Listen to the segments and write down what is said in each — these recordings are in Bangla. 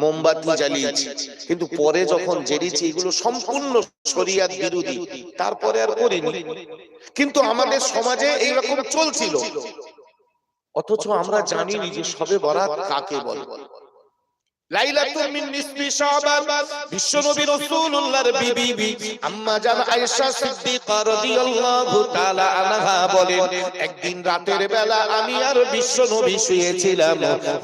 মোমবাতি জ্বালিয়েছি, কিন্তু পরে যখন জেনেছি এগুলো সম্পূর্ণ শরিয়াত বিরোধী, তারপরে আর করিনি। কিন্তু আমাদের সমাজে এইরকম চলছিল, অথচ আমরা জানিনি যে শবে বরাত কাকে বলে। লাইলাতুল মিন নিসফি শাবান, বিশ্বনবী রাসূলুল্লাহর বিবি আম্মা জান আয়েশা সিদ্দিকা রাদিয়াল্লাহু তাআলা আনহা বলেন, একদিন রাতের বেলা আমি আর বিশ্বনবী শুয়েছিলাম।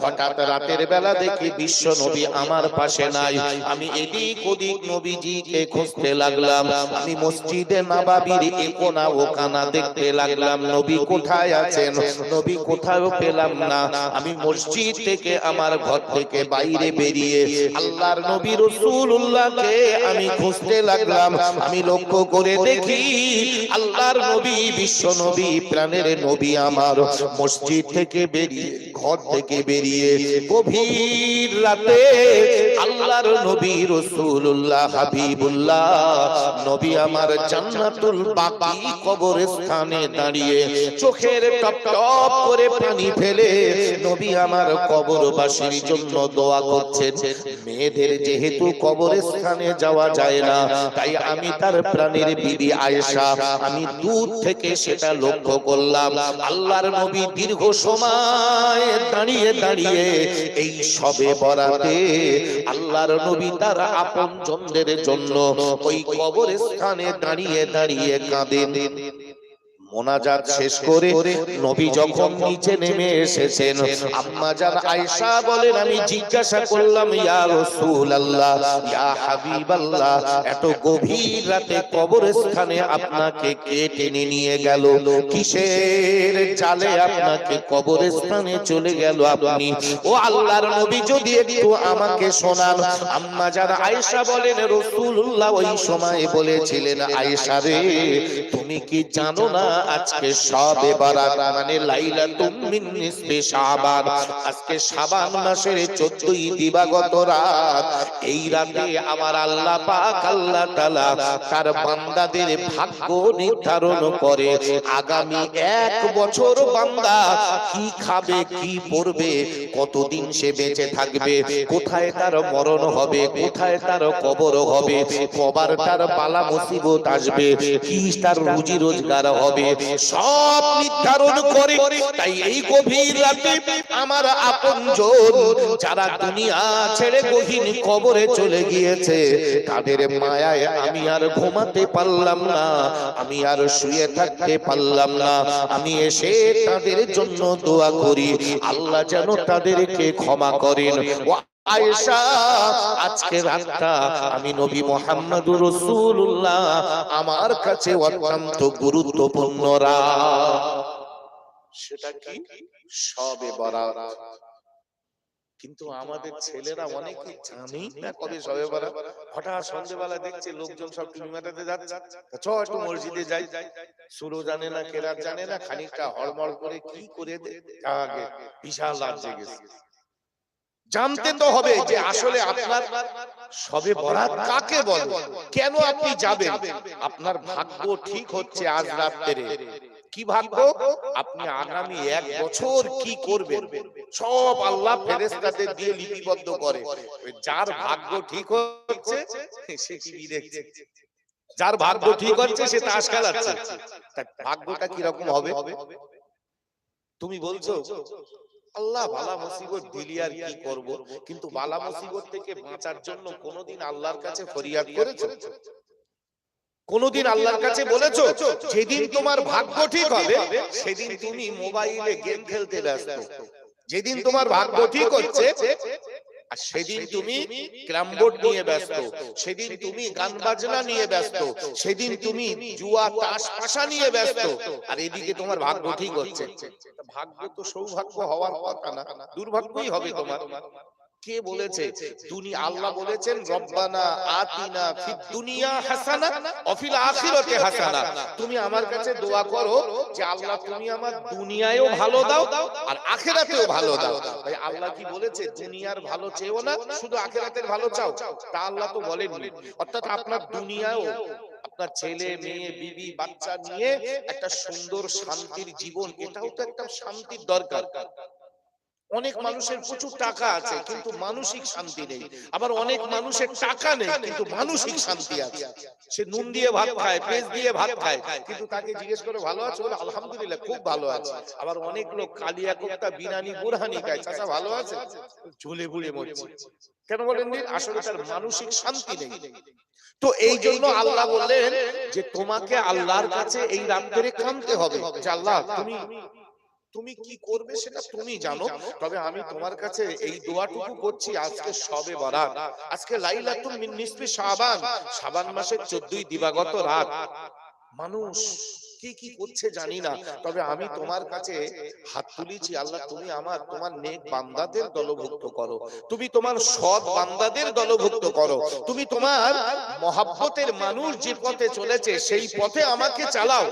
হঠাৎ রাতের বেলা দেখি বিশ্বনবী আমার পাশে নাই। আমি এদিক ওদিক নবীজিকে খুঁজতে লাগলাম। আমি মসজিদে নববীর এ কোণা ও কানা দেখতে লাগলাম, নবী কোথায় আছেন, নবী কোথাও পেলাম না। আমি মসজিদ থেকে, আমার ঘর থেকে বাইরে বেরিয়ে আল্লাহর নবী রাসূলুল্লাহকে আমি খুঁজতে লাগলাম। আমি লক্ষ্য করে দেখি আল্লাহর নবী, বিশ্ব নবী, প্রাণের নবী আমার মসজিদ থেকে বেরিয়ে, ঘর থেকে বেরিয়ে গভীর রাতে আল্লাহর নবী রাসূলুল্লাহ হাবিবুল্লাহ নবী আমার জান্নাতুল বাকি কবরস্থানে দাঁড়িয়ে চোখের টপ টপ করে পানি ফেলে নবী আমার কবরবাসীর জন্য দোয়া করছেন। মেয়েদের যেহেতু কবরস্থানে যাওয়া যায় না, তাই আমি তার প্রাণের বিবি আয়েশা, আমি দূর থেকে সেটা লক্ষ্য করলাম। আল্লাহর নবী দীর্ঘ সময় দাঁড়িয়ে দাঁড়িয়ে এই শবে বরাতে আল্লাহর নবী তার আপনজনদের জন্য ওই কবরস্থানে দাঁড়িয়ে দাঁড়িয়ে কাঁদেন। মোনাজাত শেষ করে নবী যখন নিচে নেমে এসেছেন, আম্মা জান আয়েশা বলেন, আমি জিজ্ঞাসা করলাম, ইয়া রাসূলুল্লাহ, ইয়া হাবিবাল্লাহ, এত গভীর রাতে কবরস্থানে আপনাকে কে টেনে নিয়ে গেল? কিসের জালে আপনাকে কবরস্থানে চলে গেল আপনি? ও আল্লাহর নবী, যদি একটু আমাকে শোনান। আম্মা জান আয়েশা বলেন, রাসূলুল্লাহ ওই সময় বলেছিলেন, আয়েশা রে, তুমি কি জানো না আজকে শবে বরাত মানে লাইলাতুম মিন নিসফি শাবান, আজকে শাবান মাসের 14ই দিবাগত রাত। এই রাতে আমার আল্লাহ পাক আল্লাহ তাআলা তার বান্দাদের ভাগ্য নির্ধারণ করে। আগামী 1 বছর বান্দা কি খাবে, কি পড়বে, কতদিন সে বেঁচে থাকবে, কোথায় তার মরণ হবে, কোথায় তার কবর হবে, কবার তার বালা মুসিবত আসবে, কি তার রুজি রোজগার হবে, সব নির্ধারণ করে। তাই এই গভীর রাতে আমার আপনজন যারা দুনিয়া ছেড়ে গহীন কবরে চলে গিয়েছে, তাদের মায়ায় আমি আর ঘুমাতে পারলাম না, আমি আর শুয়ে থাকতে পারলাম না। আমি এসে তাদের জন্য দোয়া করি, আল্লাহ যেন তাদেরকে ক্ষমা করেন। আয়েশা, আজকে রাতটা আমি নবী মুহাম্মদুর রাসূলুল্লাহ আমার কাছে অত্যন্ত গুরুত্বপূর্ণ রাত। সেটা কি? শবে বরাত। কিন্তু আমাদের ছেলেরা অনেকে জানেই না কবে শবে বরাত। হঠাৎ সন্ধ্যেবেলা দেখছে লোকজন সব টুনি মাথাতে যাচ্ছে, চ একটু মসজিদে যাই। সুরও জানে না, কেরাত জানে না, খানিকটা হড়মড় করে কি করে আগে বিশাল রাত জেগেছে। জানতে তো হবে যে আসলে আপনার শবে বরাত কাকে বলে, কেন আপনি যাবেন। আপনার ভাগ্য ঠিক হচ্ছে আজ রাত্রে। কি ভাগ্য? আপনি আগামী 1 বছর কি করবেন সব আল্লাহ ফেরেশতাদের দিয়ে লিপিবদ্ধ করে। যার ভাগ্য ঠিক হচ্ছে সে টিভি দেখছে, যার ভাগ্য ঠিক হচ্ছে সে তাস খেলাচ্ছে। তার ভাগ্যটা কি রকম হবে? তুমি বলছো আল্লাহ বালা মুসিবত দিলি আর কি করব, কিন্তু বালা মুসিবত থেকে বাঁচার জন্য কোনদিন আল্লাহর কাছে ফরিয়াদ করেছো? কোনদিন আল্লাহর কাছে বলেছো? যেদিন তোমার ভাগ্য ঠিক হবে সেদিন তুমি মোবাইলে গেম খেলতে ব্যস্ত, যেদিন তোমার ভাগ্য ঠিক হচ্ছে আর সেদিন তুমি ক্যারাম বোর্ড নিয়ে ব্যস্ত, সেদিন তুমি গান বাজনা নিয়ে ব্যস্ত, সেদিন তুমি জুয়া তাস পাশা নিয়ে ব্যস্ত, আর এদিকে তোমার ভাগ্য ঠিক হচ্ছে। ভাগ্য তো সৌভাগ্য হওয়ার কথা না, দুর্ভাগ্যই হবে তোমার। কে বলেছে? দুনিয়া আল্লাহ বলেছেন রব্বানা আতিনা ফিদ দুনিয়া হাসানা ওয়া ফিল আখিরাতি হাসানা। তুমি আমার কাছে দোয়া করো যে আল্লাহ তুমি আমার দুনিয়ায়ও ভালো দাও আর আখিরাতেও ভালো দাও। ভাই আল্লাহ কি বলেছে দুনিয়ার ভালো চেও না, শুধু আখিরাতের ভালো চাও? তা আল্লাহ তো বলেননি। অর্থাৎ আপনার দুনিয়ায়ও আপনার ছেলে মেয়ে বিবি বাচ্চা নিয়ে একটা সুন্দর শান্তির জীবন, এটাও তো একটা শান্তির দরকার। অনেক মানুষের প্রচুর টাকা আছে কিন্তু মানসিক শান্তি নেই, আবার অনেক মানুষের টাকা নেই কিন্তু মানসিক শান্তি আছে। সে নুন দিয়ে ভাত খায়, পেঁয়াজ দিয়ে ভাত খায়, কিন্তু তাকে জিজ্ঞেস করে ভালো আছে, বলে আলহামদুলিল্লাহ খুব ভালো আছে। আবার অনেক লোক কালিয়া কোফতা বিরিয়ানি বুরহানি খায়, চাচা ভালো আছে, ঝুলে ঘুরে মরছে। কেন বলেন? আসলে তার মানসিক শান্তি নেই। তো এই জন্য আল্লাহ বললেন যে তোমাকে আল্লাহর কাছে এই রাত্রে কাঁদতে হবে যে আল্লাহ তুমি কি করবে সেটা তুমি জানো, তবে আমি তোমার কাছে এই দোয়াটুকু করছি। আজকে শবে বরাত, আজকে লাইলাতুল মিন নিসফি শাবান, শাবান মাসের 14ই দিবাগত রাত। মানুষ কি কি করছে জানি না, তবে আমি তোমার কাছে হাত তুলেছি। আল্লাহ তুমি তোমার নেক বান্দাদের দলভুক্ত করো, তুমি তোমার সৎ বান্দাদের দলভুক্ত করো, তুমি তোমার মহব্বতের মানুষ যে পথে চলেছে সেই পথে আমাকে চালাও।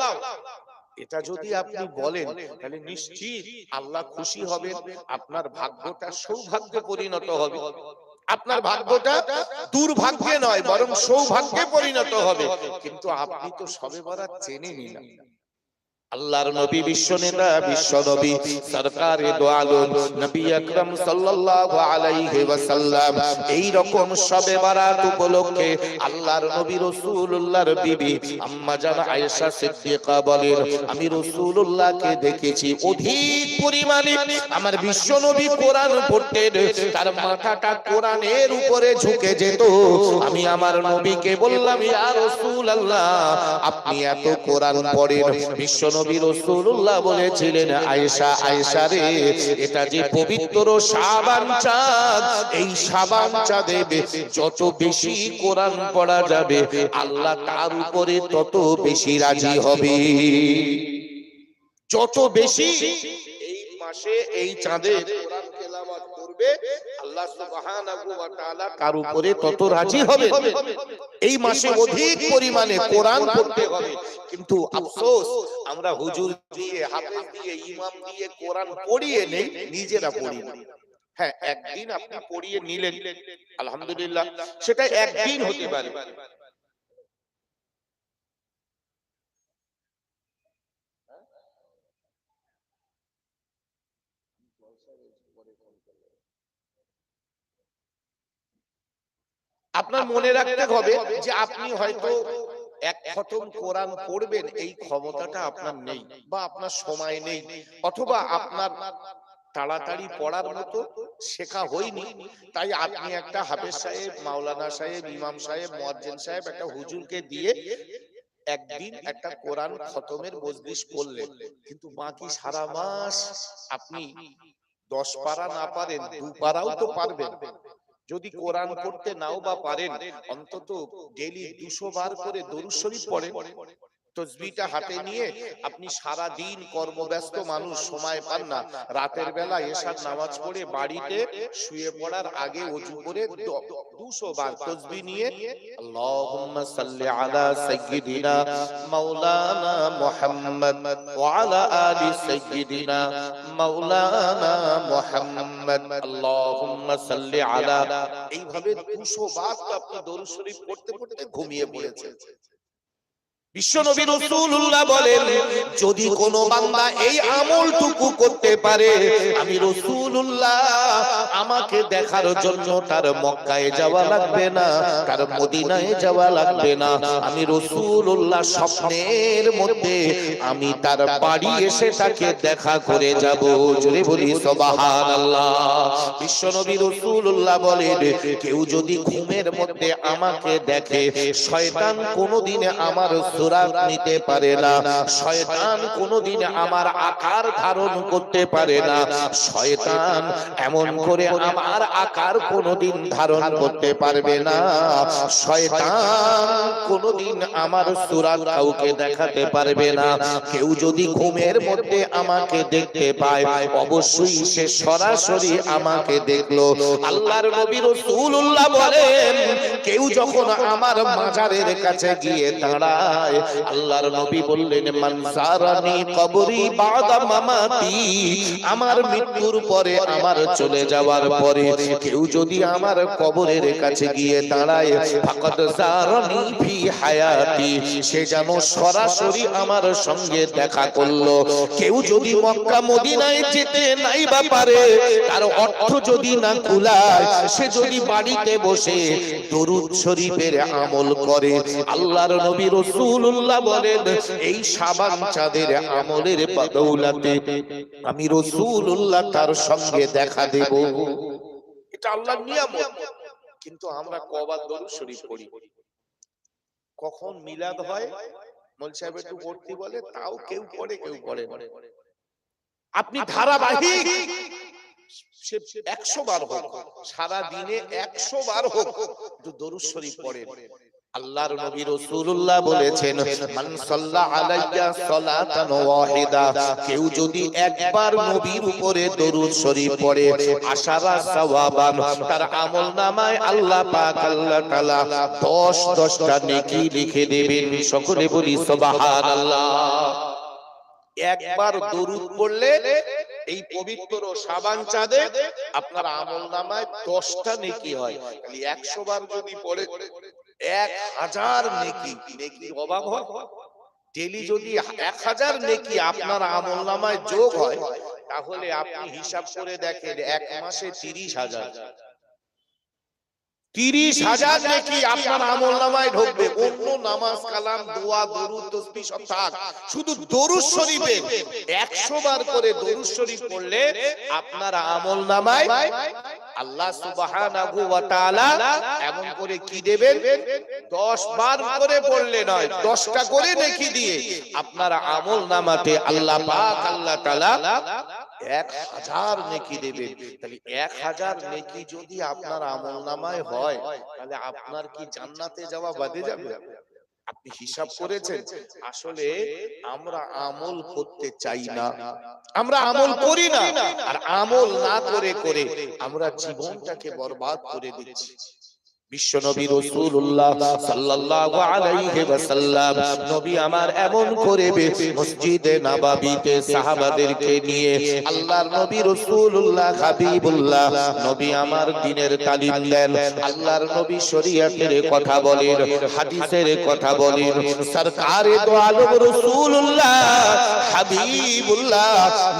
এটা যদি আপনি বলেন তাহলে নিশ্চিত আল্লাহ খুশি হবেন, আপনার ভাগ্যটা সৌভাগ্যে পরিণত হবে। আপনার ভাগ্যটা দুর্ভাগ্যে নয় বরং সৌভাগ্যে পরিণত হবে। কিন্তু আপনি তো শবে বরাত চেনেনই না। আল্লাহর নবী বিশ্বনেতা বিশ্বনবী সরকারে দো আলম নবী আকরাম সাল্লাল্লাহু আলাইহি ওয়াসাল্লাম এই রকম শবে বরাত উপলক্ষে আল্লাহর নবী রাসূলুল্লাহর বিবি আম্মা জান আয়েশা সিদ্দিকা বলেন, আমি রাসূলুল্লাহকে দেখেছি অধিক পরিমাণে আমার বিশ্বনবী কোরআন পড়তেন, তার মাথাটা কোরআনের উপরে ঝুঁকে যেত। আমি আমার নবীকে বললাম, ইয়া রাসূলুল্লাহ আপনি এত কোরআন পড়েন। বিশ্বনবী রাসূলুল্লাহ বলেছিলেন, আয়েশা আয়েশা রে, এটা যে পবিত্র শাবান চাঁদ, এই শাবান চাঁদে যত বেশি কোরআন পড়া যাবে আল্লাহ তার উপরে তত বেশি রাজি হবে। যত বেশি এই মাসে এই চাঁদে কোরআন তেলাওয়াত করবে আল্লাহ সুবহানাহু ওয়া তাআলা তার উপরে তত রাজি হবে। এই মাসে অধিক পরিমাণে কোরআন পড়তে হবে। কিন্তু আফসোস আমরা হুজুর দিয়ে, হাফেজ দিয়ে, ইমাম দিয়ে কোরআন পড়িয়ে নেই, নিজেরা পড়ি না। হ্যাঁ, একদিন আপনি পড়িয়ে নিলেন আলহামদুলিল্লাহ, সেটা একদিন হতে পারে। আপনার মনে রাখতে হবে যে আপনি হয়তো এক খতম কোরআন পড়বেন এই ক্ষমতাটা আপনার নেই, বা আপনার সময় নেই, অথবা আপনার তাড়াতাড়ি পড়ার মতো শেখা হয়নি। তাই আপনি একটা হাফেজ সাহেব, মাওলানা সাহেব, ইমাম সাহেব, মুয়াজ্জিন সাহেব, একটা হুজুরকে দিয়ে একদিন একটা কোরআন খতমের মজলিস করলেন, কিন্তু বাকি সারা মাস আপনি 10 পারা না পারেন 2 পারাও তো পারবেন। যদি কোরআন পড়তে নাও বা পারেন, অন্তত ডেইলি 200 বার করে দরুদ শরীফ পড়েন। তসবিহটা হাতে নিয়ে আপনি সারা দিন কর্মব্যস্ত মানুষ, সময় পান না, রাতের বেলা এশার নামাজ পড়ে বাড়িতে শুয়ে পড়ার আগে ওযু করে 200 বার তসবিহ নিয়ে আল্লাহুম্মা সাল্লি আলা সাইয়্যিদিনা মাওলানা মুহাম্মদ ওয়া আলা আলি সাইয়্যিদিনা মাওলানা মুহাম্মদ আল্লাহুম্মা সাল্লি আলা, এইভাবে 200 বার আপনি দরুদ শরীফ পড়তে পড়তে ঘুমিয়ে পড়েছেন। বিশ্বনবী রাসূলুল্লাহ বলেন, যদি কোনো বান্দা এই আমলটুকু করতে পারে, আমি রাসূলুল্লাহ আমাকে দেখার জন্য তার মক্কায় যাওয়া লাগবে না, তার মদিনায় যাওয়া লাগবে না, আমি রাসূলুল্লাহ স্বপ্নের মধ্যে আমি তার বাড়ি এসে তাকে দেখা করে যাব। জোরে বলি সুবহানাল্লাহ। বিশ্বনবী রাসূলুল্লাহ বলেন, কেউ যদি ঘুমের মধ্যে আমাকে দেখে, শয়তান কোনোদিন আমার সুরাত নিতে পারে না, শয়তান কোনোদিন আমার আকার ধারণ করতে পারে না, শয়তান এমন করে আমার আকার কোনোদিন ধারণ করতে পারবে না, শয়তান কোনোদিন আমার সুরাত কাউকে দেখাতে পারবে না। কেউ যদি ঘুমের মধ্যে আমাকে দেখতে পায়, অবশ্যই সে সরাসরি আমাকে দেখলো। আল্লাহর নবী রাসূলুল্লাহ বলেন, কেউ যখন আমার মাজারের কাছে গিয়ে দাঁড়ায়, যায়। আল্লাহর নবী বললেন মান জারানি কবরি বাদা মামাতি, আমার মৃত্যুর পরে, আমার চলে যাওয়ার পরে কেউ যদি আমার কবরের কাছে গিয়ে দাঁড়ায়, ফাকাদ জারানি ফি হায়াতি, সে যেন সরাসরি আমার সঙ্গে দেখা করলো। কেউ যদি মক্কা মদিনায় যেতে নাই বা পারে, তার অর্থ যদি না কুলায়, সে যদি বাড়িতে বসে দরুদ শরীফের আমল করে, আল্লাহর নবী রাসূলুল্লাহ বলেন এই শাবান চাঁদের আমলের বদৌলতে আমি রাসূলুল্লাহ তার সঙ্গে দেখা দেব। এটা আল্লাহর নিয়ামত। কিন্তু আমরা কবার দরুদ শরীফ পড়ি? কখন মিলাদ হয়, মৌলভী সাহেব একটু পড়তে বলে, তাও কেউ পড়ে কেউ পড়ে না। আপনি ধারাবাহিক 100 বার হোক, সারা দিনে 100 বার হোক, একটু দরুদ শরীফ পড়েন। আল্লাহর নবী রাসূলুল্লাহ বলেছেন মান সাল্লা আলাইয়া সালাতান ওয়াহিদা, কেউ যদি একবার নবীর উপরে দরুদ শরীফ পড়ে, আশারা সাওয়াবান, তার আমলনামায় আল্লাহ পাক আল্লাহ তাআলা 10টা নেকি লিখে দেবেন। সকলে বলি সুবহানাল্লাহ। একবার দরুদ পড়লে এই পবিত্র শাবান চাঁদে আপনার আমলনামায় 10টা নেকি হয়। 100 বার যদি পড়ে 1000 নেকি। নেকি অবাক হয়, ডেইলি যদি 1000 নেকি আপনার আমলনামায় যোগ হয়, তাহলে আপনি হিসাব করে দেখেন এক মাসে 30,000 নেকি আপনার আমলনামায় ঢুকবে। অন্য নামাজ কালাম দোয়া দরুদ তাসবিহ সব থাক, শুধু দরুদ শরীফে 100 বার করে দরুদ শরীফ পড়লে আপনার আমলনামায় আল্লাহ সুবহানাহু ওয়া তাআলা এমন করে কি দেবেন, 10 বার করে পড়লে নয়, 10টা করে নেকি দিয়ে আপনার আমলনামাতে আল্লাহ পাক আল্লাহ তাআলা 1000 নেকি দেবেন। তাহলে 1000 নেকি যদি আপনার আমলনামায় হয়, তাহলে আপনার কি জান্নাতে যাওয়া বাদে যাবে? আপনি হিসাব করেছেন? আসলে আমরা আমল করতে চাই না, আমরা আমল করি না, আর আমল না করে করে আমরা জীবনটাকে বরবাদ করে দিচ্ছি। বিশ্বনবী রাসূলুল্লাহ সাল্লাল্লাহু আলাইহি ওয়াসাল্লাম নবী আমার এমন করে মসজিদে নববীতে সাহাবাদেরকে নিয়ে আল্লাহর নবী রাসূলুল্লাহ হাবিবুল্লাহ নবী আমার দ্বীনের তালিম দেন। আল্লাহর নবী শরীয়তের কথা বলেন, হাদিসের কথা বলেন। সরকারে দো আলম রাসূলুল্লাহ হাবিবুল্লাহ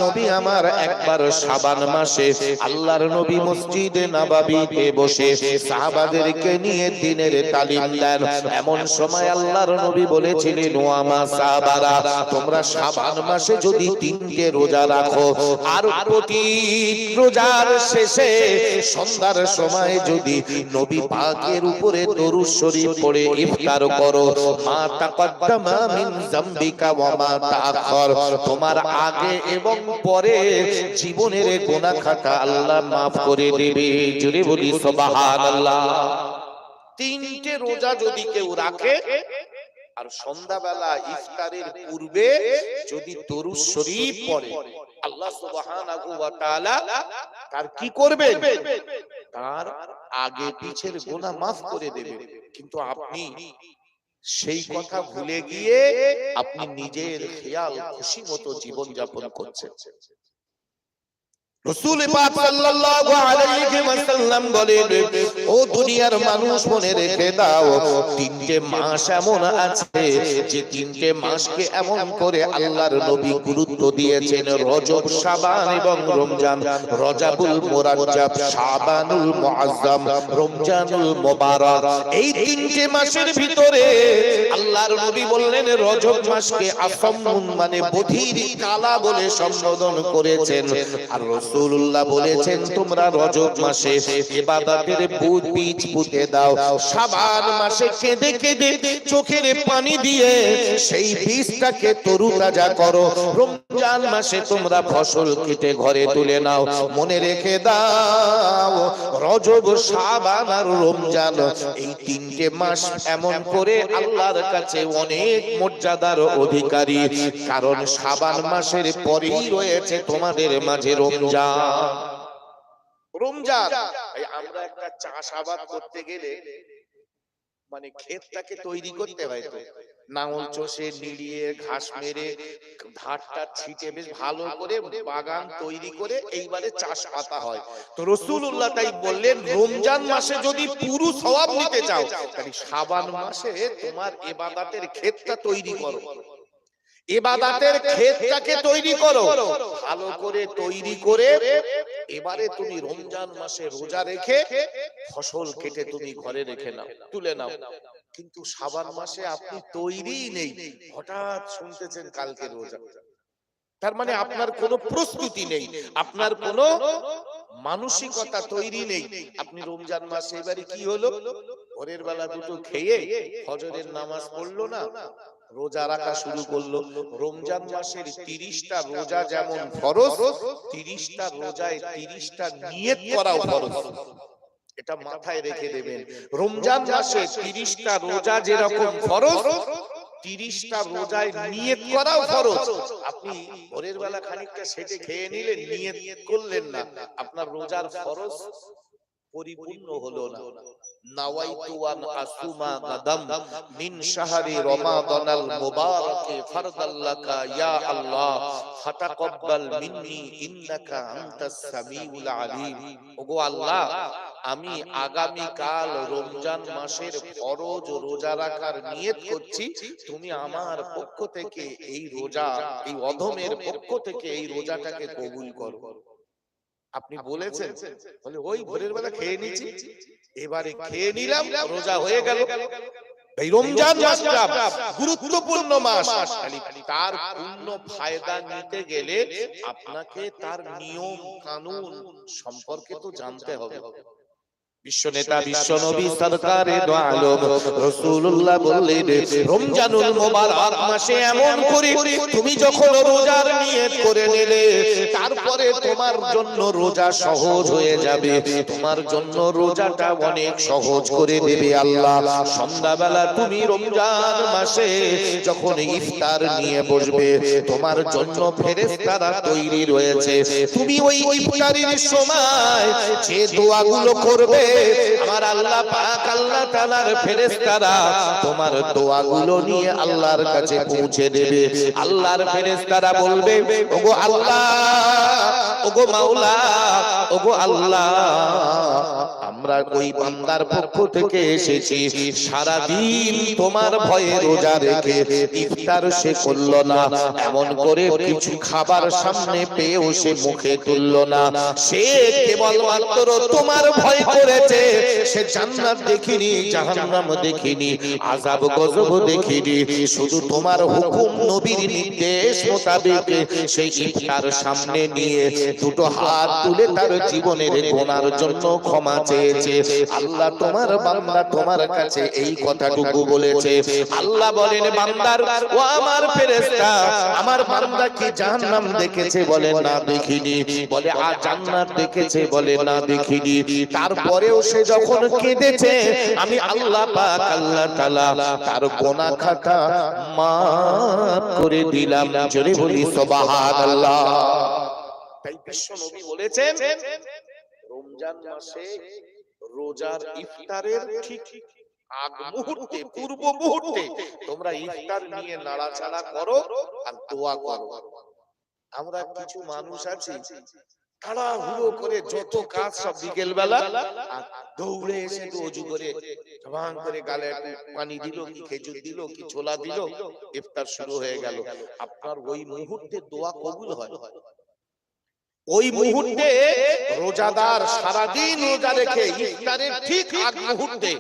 নবী আমার একবার শাবান মাসে আল্লাহর নবী মসজিদে নববীতে বসে সাহাবাদের নিয়ে দ্বীনের তালিম দেন। এমন সময় আল্লাহর নবী বলেছিলেন ও আমার সাহাবারা, তোমরা শাবান মাসে যদি 3টে রোজা রাখো, আর প্রতি রোজার শেষে সন্ধ্যার সময় যদি নবী পাকের উপরে দরুদ শরীফ পড়ে ইফতার করো, মা তাকদ্দামা মিন যামবিকা ওয়া মা তাআখার, তোমার আগে এবং পরে জীবনের গুনাহ খাতা আল্লাহ maaf করে দেবে। জোরে বলি সুবহানাল্লাহ। 3টে রোজা যদি কেউ রাখে আর সন্ধ্যাবেলা ইফতারের পূর্বে যদি দরুদ শরীফ পড়ে, আল্লাহ সুবহানাহু ওয়া তাআলা তার কি করবে? তার আগে পিছের গুনাহ maaf করে দেবে। কিন্তু আপনি সেই কথা ভুলে গিয়ে আপনি নিজের খেয়াল খুশি মতো জীবন যাপন করছেন। রাসূল পাক সাল্লাল্লাহু আলাইহি ওয়াসাল্লাম বলেন, ও দুনিয়ার মানুষ মনে রেখে দাও, 3টে মাস এমন আছে যে 3টে মাসকে এমন করে আল্লাহর নবী গুরুত্ব দিয়েছেন, রজব, শাবান এবং রমজান। রজবুল মুরাজ্জাব, শাবানুল মুআজ্জাম, রমজানুল মুবারক। এই 3টে মাসের ভিতরে আল্লাহর নবী বললেন রজব মাসকে আসম্মুন মানে বধির, কালা বলে সম্বোধন করেছেন। আর রাসূলুল্লাহ বলেছেন তোমরা রজব মাসে ইবাদতের বীজ পুঁতে দাও, শাবান মাসে কেঁদে কেঁদে চোখের পানি দিয়ে সেই বীজটাকে তরুতাজা করো, রমজান মাসে তোমরা ফসল কেটে ঘরে তুলে নাও। মনে রেখে দাও রজব, শাবান আর রমজান এই 3টে মাস এমন করে আল্লাহর কাছে অনেক মর্যাদার অধিকারী, কারণ শাবান মাসের পরেই রয়েছে তোমাদের মাঝে রমজান। রমজান আমরা একটা চাষাবাদ করতে গেলে মানে ক্ষেতটাকে তৈরি করতে হয়, তো নাঙল চষে নিড়িয়ে ঘাস মেরে ধারটা ছিটে বেশ ভালো করে বাগান তৈরি করে এইবারে চাষ পাতা হয়। তো রাসূলুল্লাহ তাই বললেন, রমজান মাসে যদি পুরো সওয়াব নিতে চাও তাহলে শাবান মাসে তোমার ইবাদতের ক্ষেতটা তৈরি করো, ইবাদতের ক্ষেতটাকে তৈরি করো, ভালো করে তৈরি করে এবারে তুমি রমজান মাসে রোজা রেখে ফসল কেটে তুমি ঘরে রেখে নাও, তুলে নাও। কিন্তু শাবান মাসে আপনি তৈরিই নেই, হঠাৎ শুনতেছেন কালকে রোজা, তার মানে আপনার কোনো প্রস্তুতি নেই, আপনার কোনো মানসিকতা তৈরি নেই। আপনি রমজান মাসে এবারে কি হলো, ভোরের বেলা দুটো খেয়ে ফজরের নামাজ পড়লো না, রোজা রাখা শুরু করলো। রমজান মাসের 30টা রোজা যেমন ফরজ, 30টা রোজায় 30টা নিয়ত করাও ফরজ। এটা মাথায় রেখে দেবেন। রমজান মাসে 30টা রোজা যেরকম ফরজ, 30টা রোজায় নিয়ত করাও ফরজ। আপনি ভোরের বেলা খানিকটা সেটে খেয়ে নিলেন, নিয়ত করলেন না, আপনার রোজার ফরজ পরিপূর্ণ হলো না। নাওয়াইতু আন আসুমা গাদাম মিন শাহরি রমাদানাল মুবারাকি ফারদাল্লাকা ইয়া আল্লাহ ফাতাকাব্বাল মিন্নি ইন্নাকা আনতাস সামিউল আলিম। ওগো আল্লাহ, আমি আগামী কাল রমজান মাসের ফরজ রোজা রাখার নিয়ত করছি, তুমি আমার পক্ষ থেকে এই রোজা, এই অধমের পক্ষ থেকে এই রোজাটাকে কবুল করো। আপনি বলেছেন, বলে ওই ভোরের বেলা খেয়ে নিচ্ছি, এবারে খেয়ে নিলাম, রোজা হয়ে গেল। এই রমজান মাসটা গুরুত্বপূর্ণ মাস, তার পূর্ণ ফায়দা নিতে গেলে আপনাকে তার নিয়ম কানুন সম্পর্কে তো জানতে হবে। বিশ্ব নেতা বিশ্ব নবী সরকারে দো আলম রাসূলুল্লাহ বললেন, রমজানুল মুবারক মাসে এমন করে তুমি যখন রোজার নিয়ত করে নিলে, তারপরে তোমার জন্য রোজা সহজ হয়ে যাবে, তোমার জন্য রোজাটা অনেক সহজ করে দেবে আল্লাহ। সন্ধ্যাবেলা তুমি রমজান মাসে যখন ইফতার নিয়ে বসবে, তোমার জন্য ফেরেশতারা তৈরি রয়েছে। তুমি ওই ইফতারের সময় যে দোয়াগুলো করবে, আমার আল্লাহ পাক আল্লাহ তাআলার ফেরেশতারা তোমার দোয়াগুলো নিয়ে আল্লাহর কাছে পৌঁছে দেবে। আল্লাহর ফেরেশতারা বলবে, ওগো আল্লাহ, ওগো মাওলা, ওগো আল্লাহ, আমরা ওই বান্দার পক্ষ থেকে এসেছি, সারা দিন তোমার ভয়ে রোজা রেখে ইফতার সে করলো না, এমন করে কিছু খাবার সামনে পেয়েও সে মুখে তুললো না, সে কেবলমাত্র তোমার ভয় করেছে। সে জান্নাত দেখিনি, জাহান্নাম দেখিনি, আযাব গজব দেখিনি, শুধু তোমার হুকুম নবীর নির্দেশ মোতাবেক সেই ইফতার সামনে নিয়ে দুটো হাত তুলে তার জীবনের গুনার জন্য ক্ষমা চেয়েছে। আল্লাহ তোমার বান্দা তোমার কাছে এই কথাটুকু বলেছে। আল্লাহ বলেন, বান্দার ও আমার ফেরেশতা, আমার বান্দা কি জাহান্নাম দেখেছে? বলে না দেখিনি। বলে আর জান্নাত দেখেছে? বলে না দেখিনি। তারপরেও সে যখন কেঁদেছে, আমি আল্লাহ পাক আল্লাহ তাআলা তার গুনাহ খাতা মাফ করে দিলাম। জোরে বলি সুবহানাল্লাহ। তাই বিশ্ব নবী বলেছেন, রমজান মাসে রোজার ইফতারের ঠিক আগ মুহূর্তে, পূর্ব মুহূর্তে তোমরা ইফতার নিয়ে নাড়াচাড়া করো আর দোয়া করো। আমরা কিছু মানুষ আছি, তাড়াহুড়ো করে যত কাজ সব বিকেল বেলা, আর দৌড়ে এসে তো অজু করে জবান করে গালে পানি দিল, কি খেজুর দিল, কি ছোলা দিল, ইফতার শুরু হয়ে গেল। আপনার ওই মুহূর্তে দোয়া কবুল হয়? ওই মুহূর্তে রোজাদার সারাদিন রোজা রেখে ইফতারের ঠিক আগ মুহূর্তে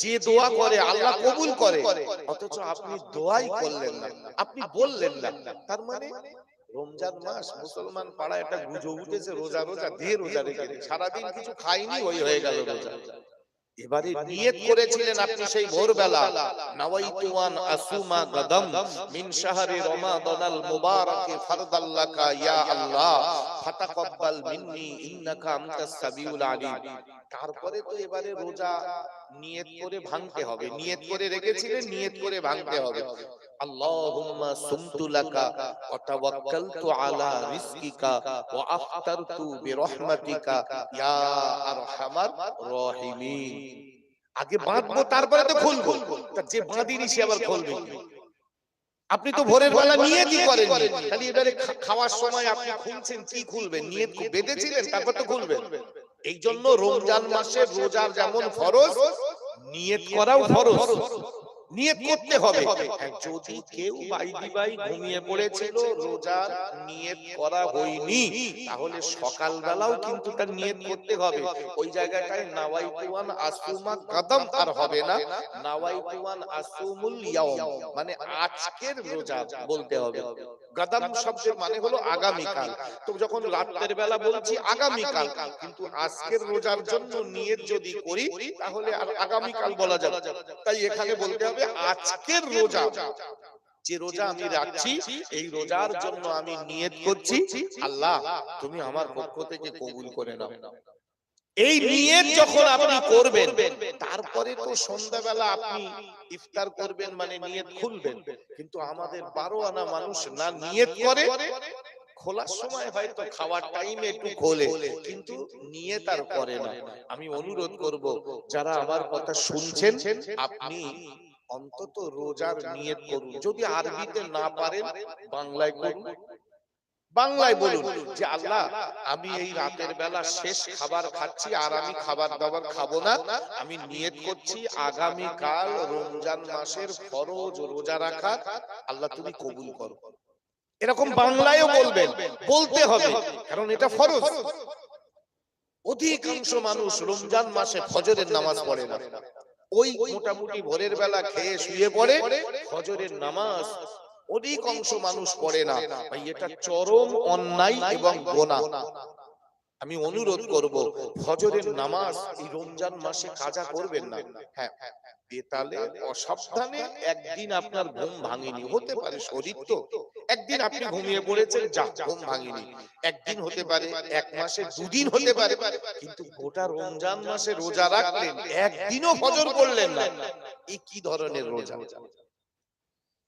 যে দোয়া করে আল্লাহ কবুল করে, অথচ আপনি দোয়াই করলেন না, আপনি বললেন না। তার মানে রমজান মাস মুসলমান পাড়ায় একটা গুজব উঠেছে, রোজা রোজা দিয়ে রোজা রেখে সারাদিন কিছু খাইনি, ওই হয়ে গেল রোজা। এবারে নিয়ত করেছিলেন আপনি সেই ভোরবেলা, নাওয়াইতু আন আসুমা গাদাম মিন শাহরি রমাদানাল মুবারাকি ফারদাল্লাকা ইয়া আল্লাহ ফাতাকাব্বাল মিন্নি ইন্নাকা আনতাস সামিউল আলিম। তারপরে তো এবারে রোজা নিয়ত করে ভাঙতে হবে, নিয়ত করে রেখেছিলেন, নিয়ত করে ভাঙতে হবে। আল্লাহুম্মা সুমতু লাকা ওয়া তাওয়াক্কালতু আলা রিজকিকা ওয়া আফতারতু বিরহমাতিকা ইয়া আরহামার রাহিমিন। আগে বাঁধবো তারপরে তো খুলবো, যে বাঁধিনি সে আবার খুলবে। আপনি তো ভোরের বেলা নিয়তই করেন, তাহলে এবারে খাওয়ার সময় আপনি খুলছেন, কি খুলবেন? নিয়ত বেঁধেছিলেন, তারপর তো খুলবেন। এই জন্য রমজান মাসে রোজার যেমন ফরজ, নিয়ত করাও ফরজ। নিয়ত করতে হবে। যদি কেউ বাইদি বাই ঘুমিয়ে পড়েছিল, রোজার নিয়ত করা হয়নি, তাহলে সকাল বেলাও কিন্তু তার নিয়ত করতে হবে। ওই জায়গাটায় নাওয়াইতুয়ান আসুমা গাদাম আর হবে না, নাওয়াইতুয়ান আসুমুল ইয়াউম, মানে আজকের রোজা বলতে হবে। গাদাম শব্দের মানে হলো আগামীকাল। তো যখন রাতের বেলা বলছি আগামীকাল, কিন্তু আজকের রোজার জন্য নিয়ত যদি করি তাহলে আর আগামীকাল বলা যাবে। তাই এখানে বলতে হবে আজকের রোজা, যে রোজা আমি রাখছি এই রোজার জন্য আমি নিয়ত করছি, আল্লাহ তুমি আমার পক্ষ থেকে কবুল করে নাও। এই নিয়ত যখন আপনি করবেন, তারপরে তো সন্ধ্যাবেলা আপনি ইফতার করবেন, মানে নিয়ত খুলবেন। কিন্তু আমাদের 12 আনা মানুষ না নিয়ত করে, খোলার সময় হয়তো খাওয়ার টাইমে একটু খোলে, কিন্তু নিয়ত আর করে না। আমি অনুরোধ করব, যারা আমার কথা শুনছেন, আপনি অন্তত রোজার নিয়ত করুন। যদি আরবিতে না পারেন, বাংলায় করুন। বাংলায় বলুন যে আল্লাহ আমি এই রাতের বেলা শেষ খাবার খাচ্ছি, আর আমি খাবার দাবার খাবো না। আমি নিয়ত করছি আগামী কাল রমজান মাসের ফরজ রোজা রাখা, আল্লাহ তুমি কবুল করো। এরকম বাংলায়ও বলবেন, বলতে হবে, কারণ এটা ফরজ। অধিকাংশ মানুষ রমজান মাসে ফজরের নামাজ পড়ে না। ওই মোটামুটি ভোরের বেলা খেয়ে শুয়ে পড়ে, ফজরের নামাজ অধিকাংশ মানুষ পড়ে না। ভাই এটা চরম অন্যায় এবং গুনাহ। আমি অনুরোধ করব, ফজরের নামাজ এই রমজান মাসে কাজা করবেন না। হ্যাঁ, বেতালে অসাবধানে একদিন আপনার ঘুম ভাঙেনি, হতে পারে, শরীর তো, একদিন আপনি ঘুমিয়ে পড়েছেন, যা ঘুম ভাঙেনি। একদিন হতে পারে, এক মাসে দুদিন হতে পারে, কিন্তু গোটা রমজান মাসে রোজা রাখলেন, একদিনও ফজর পড়লেন না, এই কি ধরনের রোজা?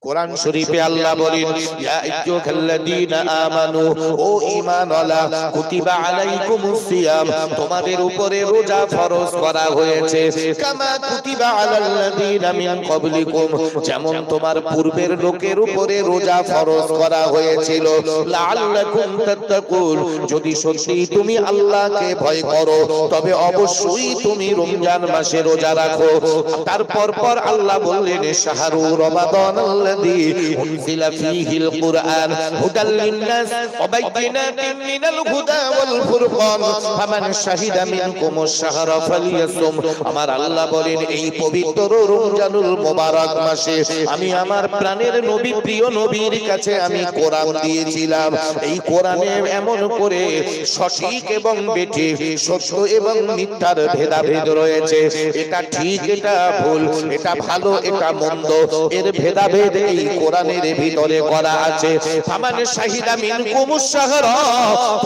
কোরআন শরীফে আল্লাহ বলেন, ইয়া আইয়ুহাল্লাযীনা আমানু, ও ঈমানওয়ালা, কুতিবা আলাইকুমুস সিয়াম, তোমাদের উপরে রোজা ফরজ করা হয়েছে, কামা কুতিবা আলাল্লাযীনা মিন ক্বাবলিকুম, যেমন তোমার পূর্বের লোকের উপরে রোজা ফরজ করা হয়েছিল, লাআল্লাকুম তাত্তাকুন, যদি সত্যি তুমি আল্লাহকে ভয় করো তবে অবশ্যই তুমি রমজান মাসে রোজা রাখো। তারপর আল্লাহ বললেন, শাহরু রমাদান أنزل فيه القرآن هدى للناس وبينات من الهدى والفرقان فمن شهد منكم الشهر فليصم। আমার আল্লাহ বলেন, এই পবিত্র রমজানুল মোবারক মাসে আমি আমার প্রাণের নবী, প্রিয় নবীর কাছে আমি কোরআন দিয়েছিলাম। এই কোরআনে এমন করে সঠিক এবং বেঠিক, সত্য এবং মিথ্যার ভেদাভেদ রয়েছে। এটা ঠিক, এটা ভুল, এটা ভালো, এটা মন্দ, এর ভেদাভেদ এই কোরআনের ভিতরে করা আছে। ফামান শাহিদা মিনকুমুশ শাহরা,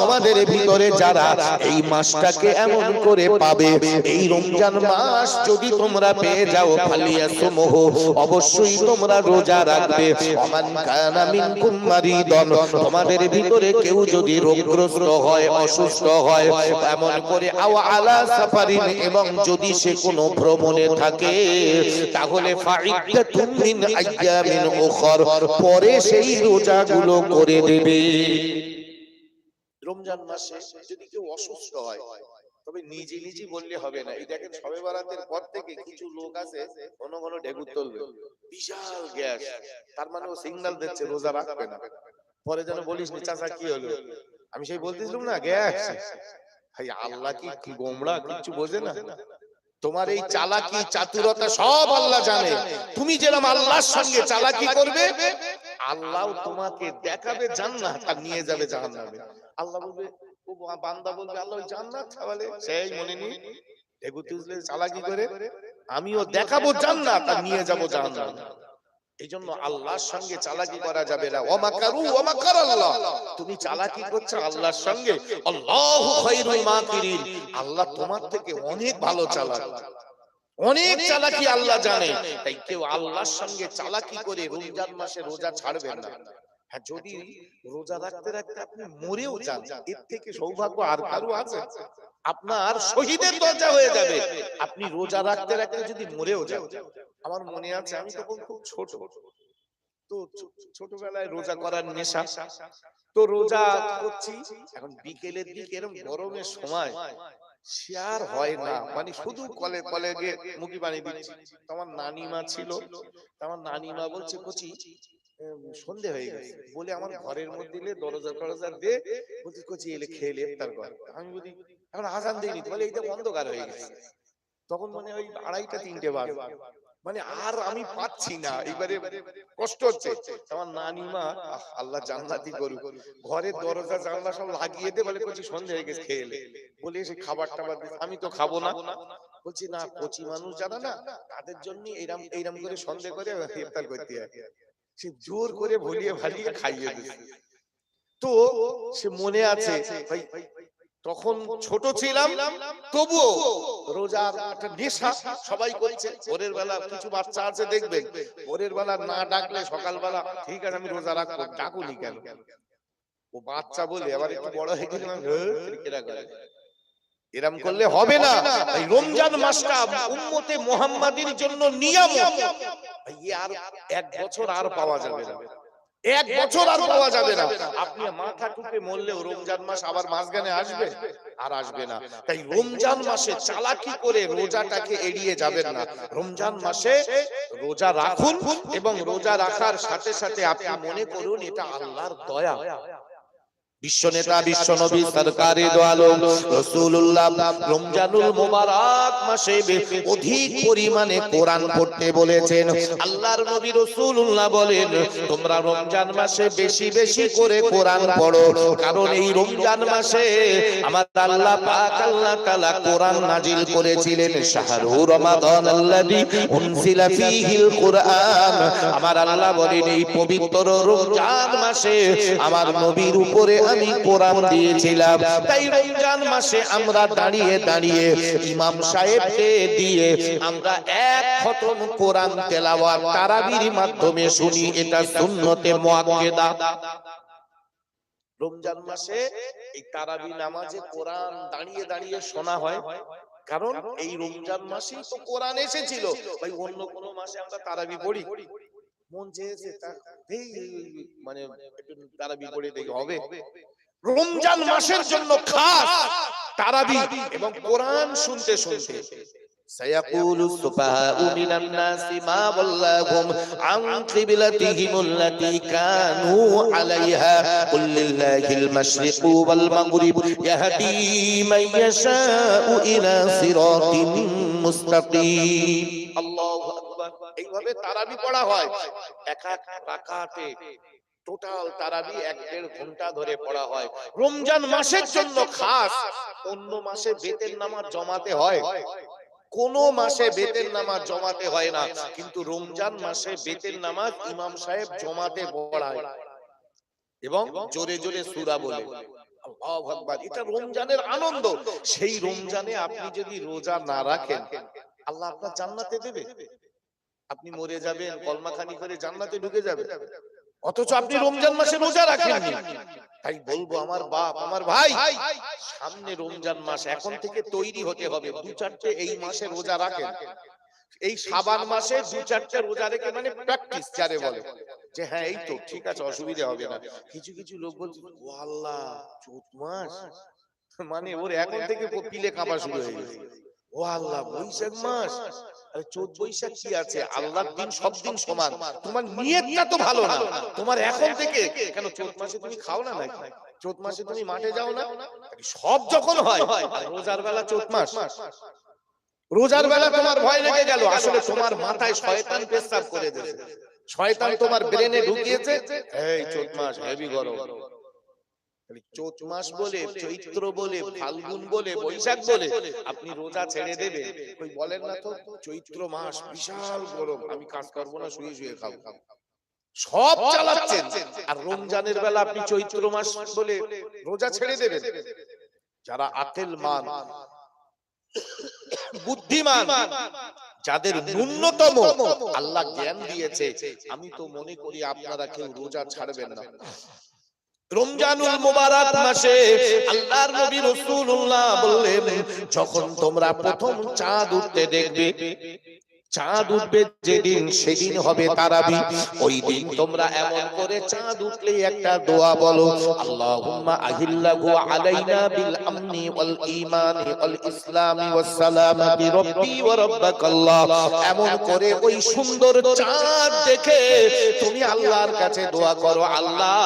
তোমাদের ভিতরে যারা এই মাসটাকে এমন করে পাবে, এই রমজান মাস যদি তোমরা পেয়ে যাও, ফালিয়াসুমহু, অবশ্যই তোমরা রোজা রাখবে। ওমান কানা মিনকুম মারিদান, তোমাদের ভিতরে কেউ যদি রোগগ্রস্ত হয়, অসুস্থ হয়, এমন করে আও আলা সাফারিন, এবং যদি সে কোনো ভ্রমণে থাকে, তাহলে ফাইদাতুম মিন আইয়ামিন উখর, পরে সেই রোজাগুলো করে দেবে। রমজান মাসে যদি কেউ অসুস্থ হয়, তবে নিজে নিজে বললে হবে না। এই দেখেন, শবে বরাতের পর থেকে কিছু লোক আছে ঘন ঘন ঢেকুর তুলবে, বিশাল গ্যাস, তার মানে ও সিগন্যাল দিচ্ছে রোজা রাখবে না। পরে যেন বলিস নি, চাচা কি হলো? আমি সেই বলতেছিলাম না, গ্যাস। ভাই আল্লাহ কি গোমড়া, কিছু বোঝে না? তোমার এই চালাকি চাতুরতা সব আল্লাহ জানে। তুমি যেরকম আল্লাহর সঙ্গে চালাকি করবে, আল্লাহ তোমাকে দেখাবে জান্নাত আর নিয়ে যাবে জাহান্নামে। আল্লাহ বলবে, ও বান্দা বলবে, আল্লাহ ওই জান্নাত খাওয়ালে, সেই মনে নি ঢেকুর তুললে চালাকি করে, আমিও দেখাবো জান্নাত আর নিয়ে যাব জাহান্নামে। এই জন্য আল্লাহর সঙ্গে চালাকি করা যাবে না। ওয়ামাকারু ওয়ামাকারাল্লাহ, তুমি চালাকি করছো আল্লাহর সঙ্গে, আল্লাহু খায়রুল মাকিরিন, আল্লাহ তোমার থেকে অনেক ভালো চালাক, অনেক চালাকি আল্লাহ জানে। তাই কেউ আল্লাহর সঙ্গে চালাকি করে রমজান মাসে রোজা ছাড়বেন না। হ্যাঁ, যদি রোজা রাখতে রাখতে আপনি মরেও যান, এর থেকে সৌভাগ্য আর কারো আছে? আপনার শহীদের দরজা হয়ে যাবে আপনি রোজা রাখতে রাখতে যদি মরেও যান। আমার মনে আছে, আমি তখন খুব ছোট, তো ছোটবেলায় রোজা করার নেশা, তো রোজা করছি, এখন বিকেলের দিকে এরকম গরমের সময় সে আর হয় না, মানে শুধু কলে কলে গিয়ে মুখি পানি দিচ্ছি। আমার নানিমা ছিল, আমার নানিমা বলছে কচি সন্ধে হয়ে গেছে, বলে আমার ঘরের মধ্যে দিলে দরজা টরজা দে, বলছি কচি এলে খেলে ইফতার কর। আমি বলি এখন আজান দেয়নি, বলে এইটা অন্ধকার হয়ে গেছে। তখন মানে ওই 2:30-3টে বাজে, মানে আর আমি পাচ্ছি না, এবারে কষ্ট হচ্ছে। আমার নানিমা, আল্লাহ জান্নাতি করুক, ঘরের দরজা জানলা সব লাগিয়ে দে, বলে কচি সন্ধে হয়ে গেছে খেয়ে এলে, বলে এসে খাবার টাবার দিচ্ছে। আমি তো খাবো না, বলছি না কচি মানুষ যারা না তাদের জন্য এইরাম এইরাম করে সন্ধে করে ইফতার করতে হয়। সে জোর করে ভুলিয়ে ভালিয়ে খাইয়ে দিচ্ছে। তো সে মনে আছে ভাই, তখন ছোট ছিলাম, তবুও রোজার একটা নেশা সবাই করছে। ভোরের বেলা কিছু বাচ্চা আছে দেখবেন, ভোরের বেলা না ডাকলে সকালবেলা ঠিক আছে আমি রোজা রাখবো, ডাকুনি কেন? ও বাচ্চা বলে আবার একটু বড় হয়ে গেলে এরম করলে হবে না। এই রমজান মাসটা উম্মতে মুহাম্মাদির জন্য নিয়ামত। আর 1 বছর আর পাওয়া যাবে না, 1 বছর আর পাওয়া যাবে না। আপনি মাথা টুকে মরলেও রমজান মাস আবার মাঝখানে আসবে আর আসবে না। তাই রমজান মাসে চালাকি করে রোজাটাকে এড়িয়ে যাবেন না। রমজান মাসে রোজা রাখুন এবং রোজা রাখার সাথে সাথে আপনি মনে করুন এটা আল্লাহর দয়া। বিশ্ব নেতা বিশ্ব নবী সরকারে দো আলম রাসূলুল্লাহ রমজানুল মুবারক মাসে অধিক পরিমাণে কোরআন পড়তে বলেছেন। আল্লাহর নবী রাসূলুল্লাহ বলেন তোমরা রমজান মাসে বেশি বেশি করে কোরআন পড়ো, কারণ এই রমজান মাসে আমার আল্লাহ পাক আল্লাহ তাআলা কোরআন নাজিল করেছিলেন। শাহরু রমাদান আল্লাযী উনজিলা ফীহিল কুরআন, আমার আল্লাহ বলেন এই পবিত্র রমজান মাসে আমার নবীর উপরে আমি কোরআন দিয়েছিলাম। তাই রমজান মাসে আমরা দাঁড়িয়ে দাঁড়িয়ে ইমাম সাহেবকে দিয়ে আমরা এক খতম কোরআন তেলাওয়াত তারাবির মাধ্যমে শুনি, এটা সুন্নতে মুআক্কাদা। রমজান মাসে এই তারাবি নামাজে কোরআন দাঁড়িয়ে দাঁড়িয়ে শোনা হয়, কারণ এই রমজান মাসেই তো কোরআন এসেছিল। ভাই অন্য কোন মাসে আমরা তারাবি পড়ি, মন চেয়েছে মানে একটু তারাবি পড়ে দেখে হবে? রমজান মাসের জন্য খাস তারাবি এবং কোরআন শুনতে শুনতে سيقول السفهاء من الناس ما ولاهم عن قبلتهم التي كانوا عليها قل لله المشرق والمغرب يهدي من يشاء إلى صراط مستقيم الله أكبر। এইভাবে তারাবি পড়া হয়, এক এক রাকাতে টোটাল তারাবি 1-1.5 ঘন্টা ধরে পড়া হয়। রমজান মাসের জন্য খাস, অন্য মাসে বেতের নামাজ জমাতে হয়, কোন মাসে বেতের নামাজ জমাতে হয় না, কিন্তু রমজান মাসে বেতের নামাজ ইমাম সাহেব জমাতে পড়ায় এবং জোরে জোরে সূরা বলে। আল্লাহু আকবার, এটা রমজানের আনন্দ। সেই রমজানে আপনি যদি রোজা না রাখেন আল্লাহ আপনার জান্নাতে দেবে? আপনি মরে যাবেন, কলমাখানি করে জান্নাতে ঢুকে যাবেন, অথচ আপনি রমজান মাসে রোজা রাখেননি। তাই বলবো আমার বাপ আমার ভাই, সামনে রমজান মাস, এখন থেকে তৈরি হতে হবে। 2-4টে এই মাসে রোজা রাখেন, এই শাবান মাসে 2-4টে রোজা রেখে মানে প্র্যাকটিস যারে বলে, যে হ্যাঁ এই তো ঠিক আছে অসুবিধা হবে না। কিছু কিছু লোক বলছে ও আল্লাহ চৈত মাস, মানে ওর এখন থেকে পিলে কাঁপা শুরু হয়ে গেছে। ও আল্লাহ বৈশাখ মাস, আরে চৈত বৈশাখ কি আছে? আল্লাহর দিন সব দিন সমান। তোমার নিয়তটা তো ভালো না, তোমার এখন থেকে কেন চৈত মাসে তুমি খাও না নাকি? চৈত মাসে তুমি মাঠে যাও না? সব যখন হয়, রোজার বেলা চৈত মাস, রোজার বেলা তোমার ভয় লেগে গেল, আসলে তোমার মাথায় শয়তান পেশাব করে দিয়েছে, শয়তান তোমার ব্রেনে ঢুকিয়েছে এই চৈত মাস হেভি গরম। চৈত মাস বলে, চৈত্র বলে, ফাল্গুন বলে, বৈশাখ বলে আপনি রোজা ছেড়ে দেবে? ওই বলেন না তো চৈত্র মাস বিশাল গরম, আমি কাজ করবো না, শুয়ে শুয়ে খাবো, সব চালাচ্ছেন। আর রমজানের বেলা আপনি চৈত্র মাস বলে রোজা ছেড়ে দেবেন? যারা আকেল মান বুদ্ধিমান, যাদের ন্যূনতম আল্লাহ জ্ঞান দিয়েছে, আমি তো মনে করি আপনারা কেউ রোজা ছাড়বেন না। রমজানুল মুবারক মাসে আল্লাহর নবী রাসূলুল্লাহ বললেন যখন তোমরা প্রথম চাঁদ উঠতে দেখবে, চাঁদ উঠবে যেদিন সেদিন হবে তারাবি। ওই দিন তোমরা এমন করে চাঁদ উঠলে একটা দোয়া বলো, আল্লাহুম্মা আহিল্লাহু আলাইনা বিল আমনি ওয়াল ঈমানি ওয়াল ইসলামি ওয়াস সালামাতি রাব্বি ওয়া রাব্বাকাল্লাহ। এমন করে ওই সুন্দর চাঁদ দেখে তুমি আল্লাহর কাছে দোয়া করো, আল্লাহ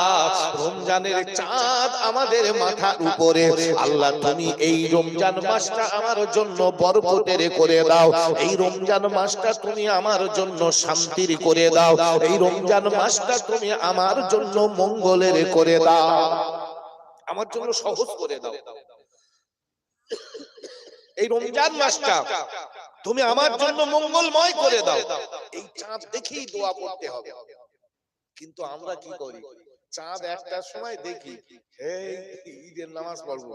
রমজানের চাঁদ আমাদের মাথার উপরে, আল্লাহ তুমি এই রমজান মাসটা আমার জন্য বরকতের করে দাও, এই রমজান মাসটা তুমি আমার জন্য শান্তির করে দাও, এই রমজান মাসটা তুমি আমার জন্য মঙ্গলের করে দাও, আমার জন্য সহজ করে দাও, এই রমজান মাসটা তুমি আমার জন্য মঙ্গলময় করে দাও। এই চাঁদ দেখেই দোয়া করতে হবে। কিন্তু আমরা কি করি, চাঁদ একটার সময় দেখি, এই ঈদের নামাজ পড়বো,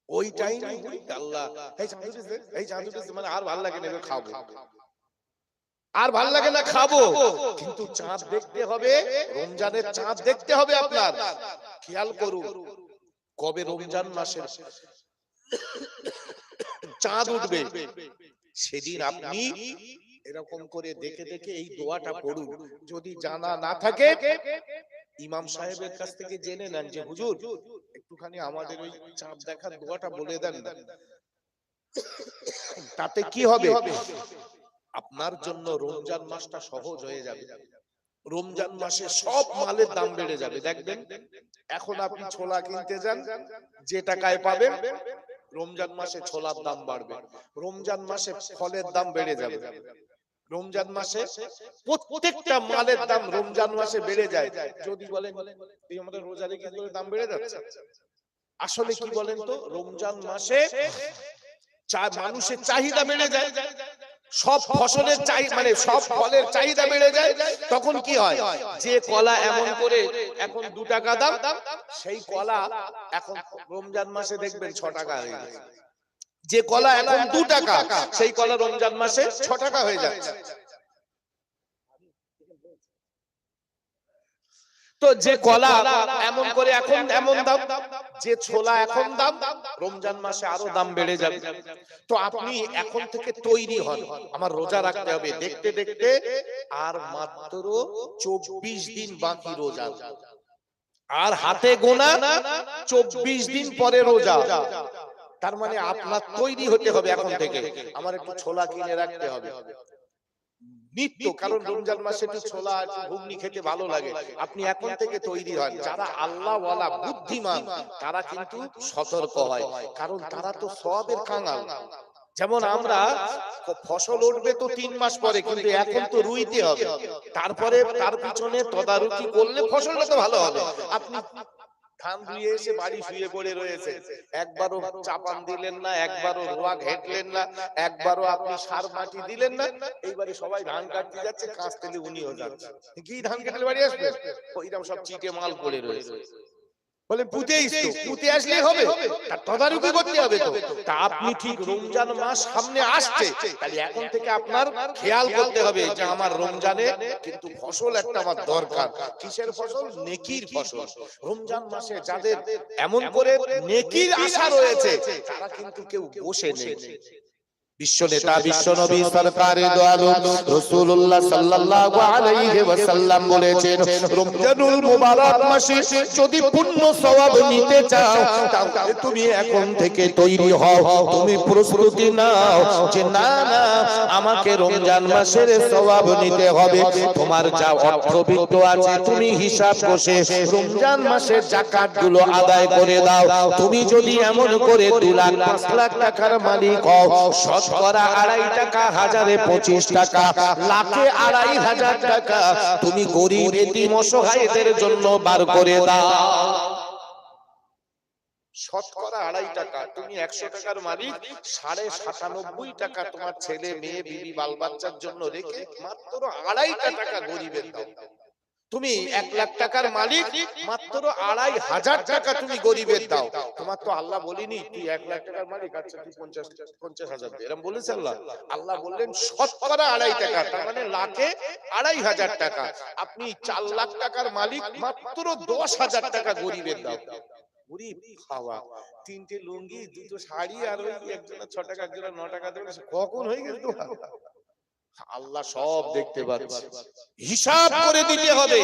ওই টাইম আল্লাহ এই চাঁদ উঠেছে মানে আর ভালো লাগে না খাবো, আর ভালো লাগে না খাবো। কিন্তু চাঁদ দেখতে হবে, রমজানের চাঁদ দেখতে হবে। আপনার খেয়াল করুন, কবে রমজান মাসের চাঁদ উঠবে সেদিন আপনি এরকম করে দেখে দেখে এই দোয়াটা পড়ুন। যদি জানা না থাকে ইমাম সাহেবের কাছ থেকে জেনে নেন যে হুজুর একটুখানি আমাদের ওই চাঁদ দেখার দোয়াটা বলে দেন না। তাতে কি হবে, আপনার জন্য রমজান মাসটা সহজ হয়ে যাবে। রমজান মাসে সব মালের দাম বেড়ে যাবে। দেখবেন এখন আপনি ছোলা কিনতে যান, যে টাকায় পাবেন, রমজান মাসে ছোলার দাম বাড়বে, রমজান মাসে ফলের দাম বেড়ে যাবে, রমজান মাসে প্রত্যেকটা মালের দাম রমজান মাসে বেড়ে যায়। যদি বলেন এই আমাদের রোজা রেখে দাম বেড়ে যাচ্ছে, আসলে কি বলেন তো, রমজান মাসে মানুষের চাহিদা বেড়ে যায়, সব ফসলের চাহিদা মানে সব ফলের চাহিদা বেড়ে যায়। তখন কি হয়, যে কলা এমন করে এখন 2 টাকা দাম, সেই কলা এখন রমজান মাসে দেখবেন 6 টাকা হয়ে যাচ্ছে। যে কলা এখন 2 টাকা, সেই কলা রমজান মাসে 6 টাকা হয়ে যাচ্ছে। তো যে কলা এমন করে এখন এমন দাম, যে ছোলা এখন দাম, রমজান মাসে আরো দাম বেড়ে যাবে। তো আপনি এখন থেকে তৈরি হন, আমার রোজা রাখতে হবে, দেখতে দেখতে আর মাত্র 24 দিন বাকি রোজা, আর হাতে গোনা 24 দিন পরে রোজা। তার মানে আপনার তৈরি হতে হবে এখন থেকে, আমার একটু ছোলা কিনে রাখতে হবে নিত্য, কারণ রমজান মাসে একটু ছোলা একটু ঘুগনি খেতে ভালো লাগে। আপনি এখন থেকে তৈরি হন। যারা আল্লাহ ওয়ালা বুদ্ধিমান তারা কিন্তু সতর্ক হয়, কারণ তারা তো সওয়াবের কাঙ্গাল। যেমন আমরা ফসল উঠবে তো 3 মাস পরে, কিন্তু এখন তো রুইতে হবে, তারপরে তার পিছনে তদারকি করলে ফসলটা তো ভালো হবে। আপনি ধান ধুয়ে এসে বাড়ি শুয়ে পড়ে রয়েছে, একবারও চাপান দিলেন না, একবারও রোয়া ঘেটলেন না, একবারও আপনি সার মাটি দিলেন না, এইবারে সবাই ধান কাটতে যাচ্ছে, কাজ তেলে উনিও যাচ্ছে, কি ধান কাটলে বাড়ি আসবে, ওইরকম সব চিটে মাল পড়ে রয়েছে। বলে পুঁতে আসলেই হবে, তার তদারকি করতে হবে। তো তা আপনি ঠিক রমজান মাস সামনে আসছে, তাহলে এখন থেকে আপনার খেয়াল করতে হবে যে আমার রমজানে কিন্তু ফসল একটা আমার দরকার। কিসের ফসল? নেকির ফসল। রমজান মাসে যাদের এমন করে নেকির আশা রয়েছে তারা কিন্তু কেউ বসে নেই। বিশ্বনেতা বিশ্বনবী সরকারে দো আলম রাসূলুল্লাহ সাল্লাল্লাহু আলাইহি ওয়াসাল্লাম বলেছেন, রমজানুল মুবারক মাসে যদি পুণ্য সওয়াব নিতে চাও তাহলে তুমি এখন থেকে তৈরি হও, তুমি প্রস্তুতি নাও যে না না আমাকে রমজান মাসের সওয়াব নিতে হবে। তোমার যা অর্থবিত্ত আছে তুমি হিসাব বসে রমজান মাসের যাকাত গুলো আদায় করে দাও। তুমি যদি এমন করে 2 লাখ 5 লাখ টাকার মালিক হও, শতকরা 2.5 টাকা, হাজারে 25 টাকা, লাখে 2.5 টাকা তুমি গরিব এতিম অসহায়দের জন্য বার করে দাও। শতকরা 2.5 টাকা, তুমি 100 টাকার মালিক, 97.5 টাকা তোমার ছেলে মেয়ে বিবি বাল বাচ্চার জন্য রেখে মাত্র 2.5 টাকা গরিবের দাও। তুমি 1 লাখ টাকার মালিক, মাত্র 2.5 টাকা তুমি গরিবের দাও। তোমার তো আল্লাহ বলিনি তুই 1 লাখ টাকার মালিক, আচ্ছা তুই 50,000 দে, এরকম বলেছে আল্লাহ? আল্লাহ বললেন শতকরা 2.5 টাকা, তার মানে লাখে 2.5 টাকা। আপনি 4 লাখ টাকার মালিক, মাত্র 10,000 টাকা গরিবের দাও। গরিব খাওয়া 3টে লুঙ্গি 2টো শাড়ি আর ওই একজনের 6 টাকা একজনের 9 টাকা দেবে, কখন হয়ে গেল? আল্লাহ সব দেখতে পাচ্ছে, হিসাব করে দিতে হবে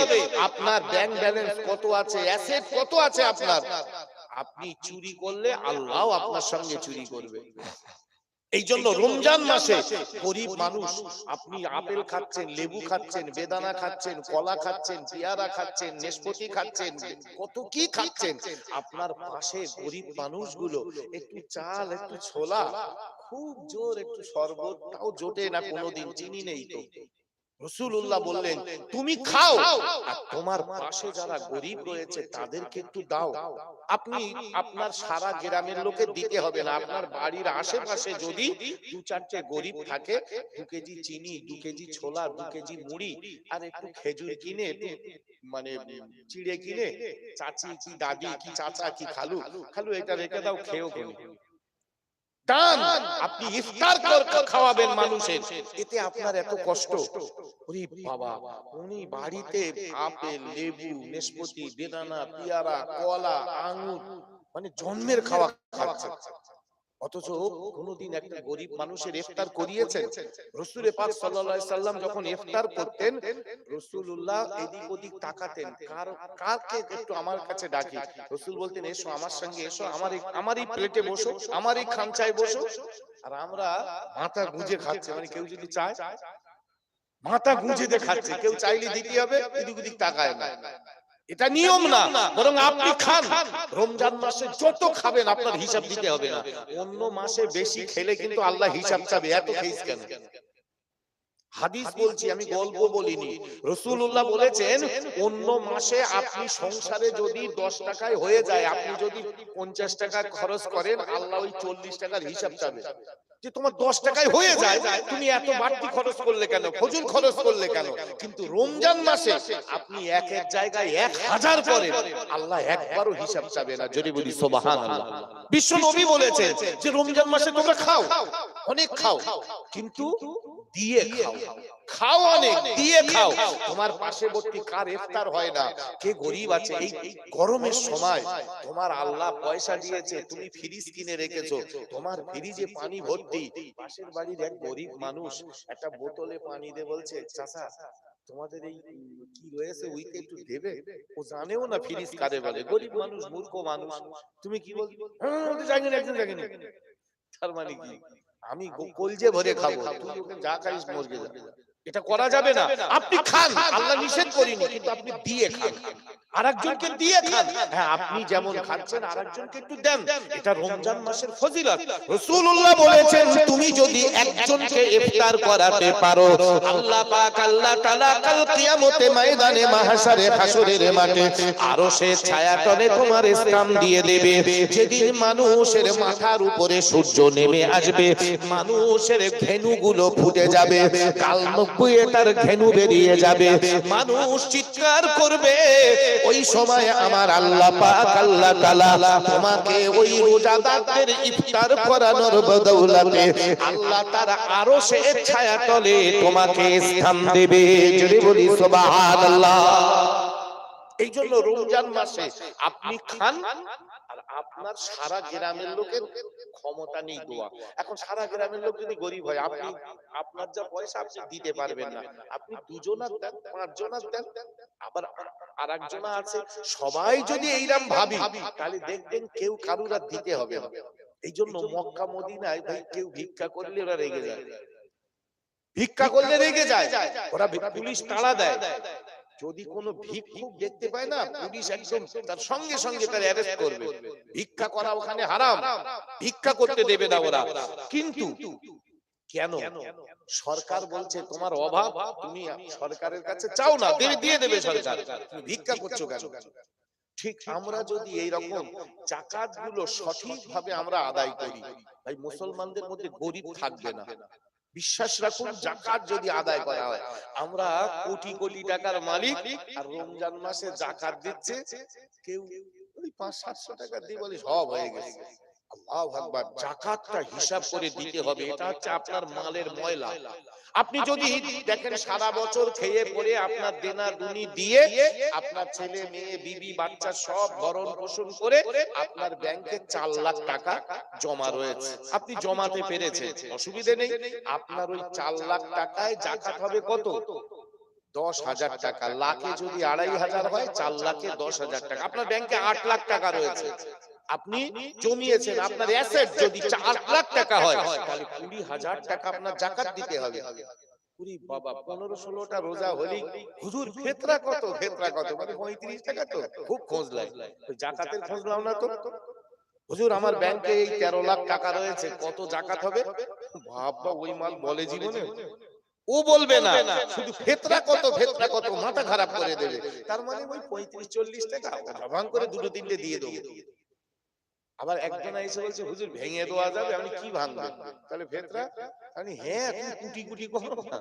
আপনার ব্যাংক ব্যালেন্স কত আছে, অ্যাসেট কত আছে আপনার। আপনি চুরি করলে আল্লাহও আপনার সঙ্গে চুরি করবে। এই জন্য রমজান মাসে গরিব মানুষ, আপনি আপেল খাচ্ছেন, লেবু খাচ্ছেন, বেদানা খাচ্ছেন, কলা খাচ্ছেন, পেয়ারা খাচ্ছেন, নাশপাতি খাচ্ছেন, কত কি খাচ্ছেন, আপনার পাশে গরিব মানুষগুলো একটু চাল, একটু ছোলা, খুব জোর একটু শরবত, তাও জোটে না কোনোদিন, চিনি নেই তো। রাসূলুল্লাহ বললেন তুমি খাও, আর তোমার পাশে যারা গরিব রয়েছে তাদেরকে একটু দাও। আপনি আপনার সারা গ্রামের লোকে দিতে হবে না, আপনার বাড়ির আশেপাশে যদি দু চারটে গরিব থাকে, 2 কেজি চিনি, 2 কেজি ছোলা, 2 কেজি মুড়ি আর একটু খেজুর কিনে, একটু মানে চিড়ে কিনে, চাচি কি দাদি কি চাচা কি খালু খালু এটা রেখে দাও, খেয়েও কোন দান, আপনি ইফতার খাওয়াবেন মানুষের, এতে আপনার এত কষ্ট। ওরে বাবা, উনি বাড়িতে আপেল, লেবু, নাশপাতি, বেদানা, পেয়ারা, কলা, আঙ্গুর, মানে জন্মের খাওয়া খাচ্ছে, অথচ কোনদিন একটা গরিব মানুষের ইফতার করিয়েছেন? রাসূল পাক সাল্লাল্লাহু আলাইহি সাল্লাম যখন ইফতার করতেন, রাসূলুল্লাহ এদিক ওদিক তাকাতেন, কাকে একটু আমার কাছে ডাকি। রাসূল বলতেন এসো আমার সঙ্গে, এসো আমারই প্লেটে বসো, আমারই খামচায় বসো। আর আমরা মাথা গুঁজে খাচ্ছি, মানে কেউ যদি চায় মাথা গুঁজে দিয়ে খাচ্ছে, কেউ চাইলে দিতে হবে, এদিক ওদিক তাকায় না। এটা নিয়ম না, বরং আপনি খান। রমজান মাসে যত খাবেন আপনার হিসাব দিতে হবে না। অন্য মাসে বেশি খেলে কিন্তু আল্লাহ হিসাব চাবে, এত খেয়েছ কেন। হাদিস বলছি, আমি গল্প বলিনি। রাসূলুল্লাহ বলেছেন অন্য মাসে আপনি সংসারে যদি 10 টাকায় হয়ে যায়, আপনি যদি 50 টাকা খরচ করেন, আল্লাহ ওই 40 টাকার হিসাব চাবে যে তোমার 10 টাকায় হয়ে যায়, তুমি এত বাড়তি খরচ করলে কেন, ফজল খরচ করলে কেন। কিন্তু রমজান মাসে আপনি এক এক জায়গায় 1000 করেন, আল্লাহ একবারও হিসাব চাবে না। যদি বলি সুবহানাল্লাহ। বিশ্ব নবী বলেছেন যে রমজান মাসে তোমরা খাও, অনেক খাও, কিন্তু দিয়ে খাও, খাও অনেক, দিয়ে খাও। তোমার পাশেবর্তী কার ইফতার হয় না, কে গরিব আছে, এই গরমের সময় তোমার আল্লাহ পয়সা দিয়েছে, তুমি ফ্রিজ কিনে রেখেছো, তোমার ফ্রিজে পানি ভর্তি, পাশের বাড়ির এক গরিব মানুষ একটা বোতলে পানি দিয়ে বলছে চাচা তোমাদের এই কি রয়েছে ওইতে একটু দেবে। ও জানেও না ফ্রিজ কারে বলে, গরিব মানুষ, মূর্খ মানুষ। তুমি কি বলছো? জানি না, একদম জানি না। তার মানে কি আমি কলজে ভরে খাবো, তুই ওকে যা খাইস মরগে যা, এটা করা যাবে না। আপনি খান, আল্লাহ নিষেধ করেনি, কিন্তু আপনি দিয়ে খান, আরেকজনকে দিয়ে খান। হ্যাঁ, আপনি যেমন খাচ্ছেন আরেকজনকে একটু দেন, এটা রমজান মাসের ফজিলত। রাসূলুল্লাহ বলেছেন তুমি যদি একজনকে ইফতার করাতে পারো, আল্লাহ পাক আল্লাহ তাআলা কাল কিয়ামতে ময়দানে মাহশারে হাসরের মাঠে আরশের ছায়াতলে তোমার স্থান দিয়ে দেবে। যেদিন মানুষের মাথার উপরে সূর্য নেমে আসবে, মানুষের ঘেনুগুলো ফুটে যাবে, কাল মুখে তার ঘেনু বেরিয়ে যাবে, মানুষ চিৎকার করবে। ওই সময় আমার আল্লাহ পাক আল্লাহ তাআলা তোমাকে ওই রোজাদারদের ইফতার করানোর বদৌলতে আল্লাহ তার আরশের ছায়াতলে তোমাকে স্থান দেবে। যদি বলি সুবহানাল্লাহ। এই জন্য রমজান মাসে আপনি খান, আর আপনার সারা গ্রামের লোকের ক্ষমতা নেই দোয়া। এখন সারা গ্রামের লোক যদি গরিব হয়, আপনি আপনার যা পয়সা আপনি দিতে পারবেন না, আপনি দুজনার দেন, পাঁচজনার দেন, আবার আরেকজনা আছে। সবাই যদি এইরকম ভাবি, তাহলে দেখবেন কেউ কারুর আর দিতে হবে না। এই জন্য মক্কা মদিনায় ভাই কেউ ভিক্ষা করলে ওরা রেগে যায়, ভিক্ষা করলে রেগে যায়, ওরা পুলিশ তাড়া দেয়। যদি কোনো ভিক্ষুক দেখতে পায় না, পুলিশ একদম তার সঙ্গে সঙ্গে তার অ্যারেস্ট করবে। ভিক্ষা করা ওখানে হারাম, ভিক্ষা করতে দেবে না ওরা। কিন্তু কেন? সরকার বলছে তোমার অভাব, তুমি সরকারের কাছে চাও না, দিয়ে দেবে সরকার, তুমি ভিক্ষা করছো কেন? ঠিক আমরা যদি এই রকম যাকাত গুলো সঠিকভাবে আমরা আদায় করি, ভাই মুসলমানদের মধ্যে গরিব থাকবে না। বিশ্বাস রাখুন, যাকাত যদি আদায় করা হয়, আমরা কোটি কোটি টাকার মালিক, আর রমজান মাসে যাকাত দিচ্ছে কেউ ওই 500-700 টাকা দিয়ে বলে সব হয়ে গেছে। আল্লাহু আকবার, যাকাতটা হিসাব করে দিতে হবে। এটা হচ্ছে আপনার মালের ময়লা। আপনি যদি দেখেন সারা বছর খেয়ে পরে আপনার দেনা দুনি দিয়ে আপনার ছেলে মেয়ে বিবি বাচ্চা সব ভরণ পোষণ করে আপনার ব্যাংকে 4 লাখ টাকা জমা রয়েছে, আপনি জমাতে পেরেছেন, অসুবিধে নেই। আপনার ওই 4 লাখ টাকায় যাকাত হবে কত? 10,000 টাকা। লাখে যদি 2,500 হয়, 4 লাখে 10,000 টাকা। আপনার ব্যাংকে 8 লাখ টাকা রয়েছে, আপনি জমিয়েছেন। আপনার অ্যাসেট যদি 8 লাখ টাকা হয়, তাহলে 20,000 টাকা আপনার যাকাত দিতে হবে। ওরে বাবা, 15-16টা রোজা হলি হুজুর ফেতরা কত? ফেতরা কত মানে 35 টাকা। তো খুব খোঁজ লাগে, যাকাতের খোঁজ নাও না তো। হুজুর আমার ব্যাংকে এই 13 লাখ টাকা রয়েছে, কত যাকাত হবে? বাবা, ওই মাল বলে জীবনে ও বলবে না, শুধু ফেতরা কত, ফেতরা কত, মাথা খারাপ করে দেবে। তার মানে ওই 35-40 টাকা ভাঙ করে দুটো তিনটে দিয়ে দেবো। আবার একজন এসে বলছে হুজুর ভেঙে দেওয়া যাবে, আমি কি ভাঙবে? তাহলে ফেতরা, আমি হ্যাঁ তুমি কুটি কুটি করো না।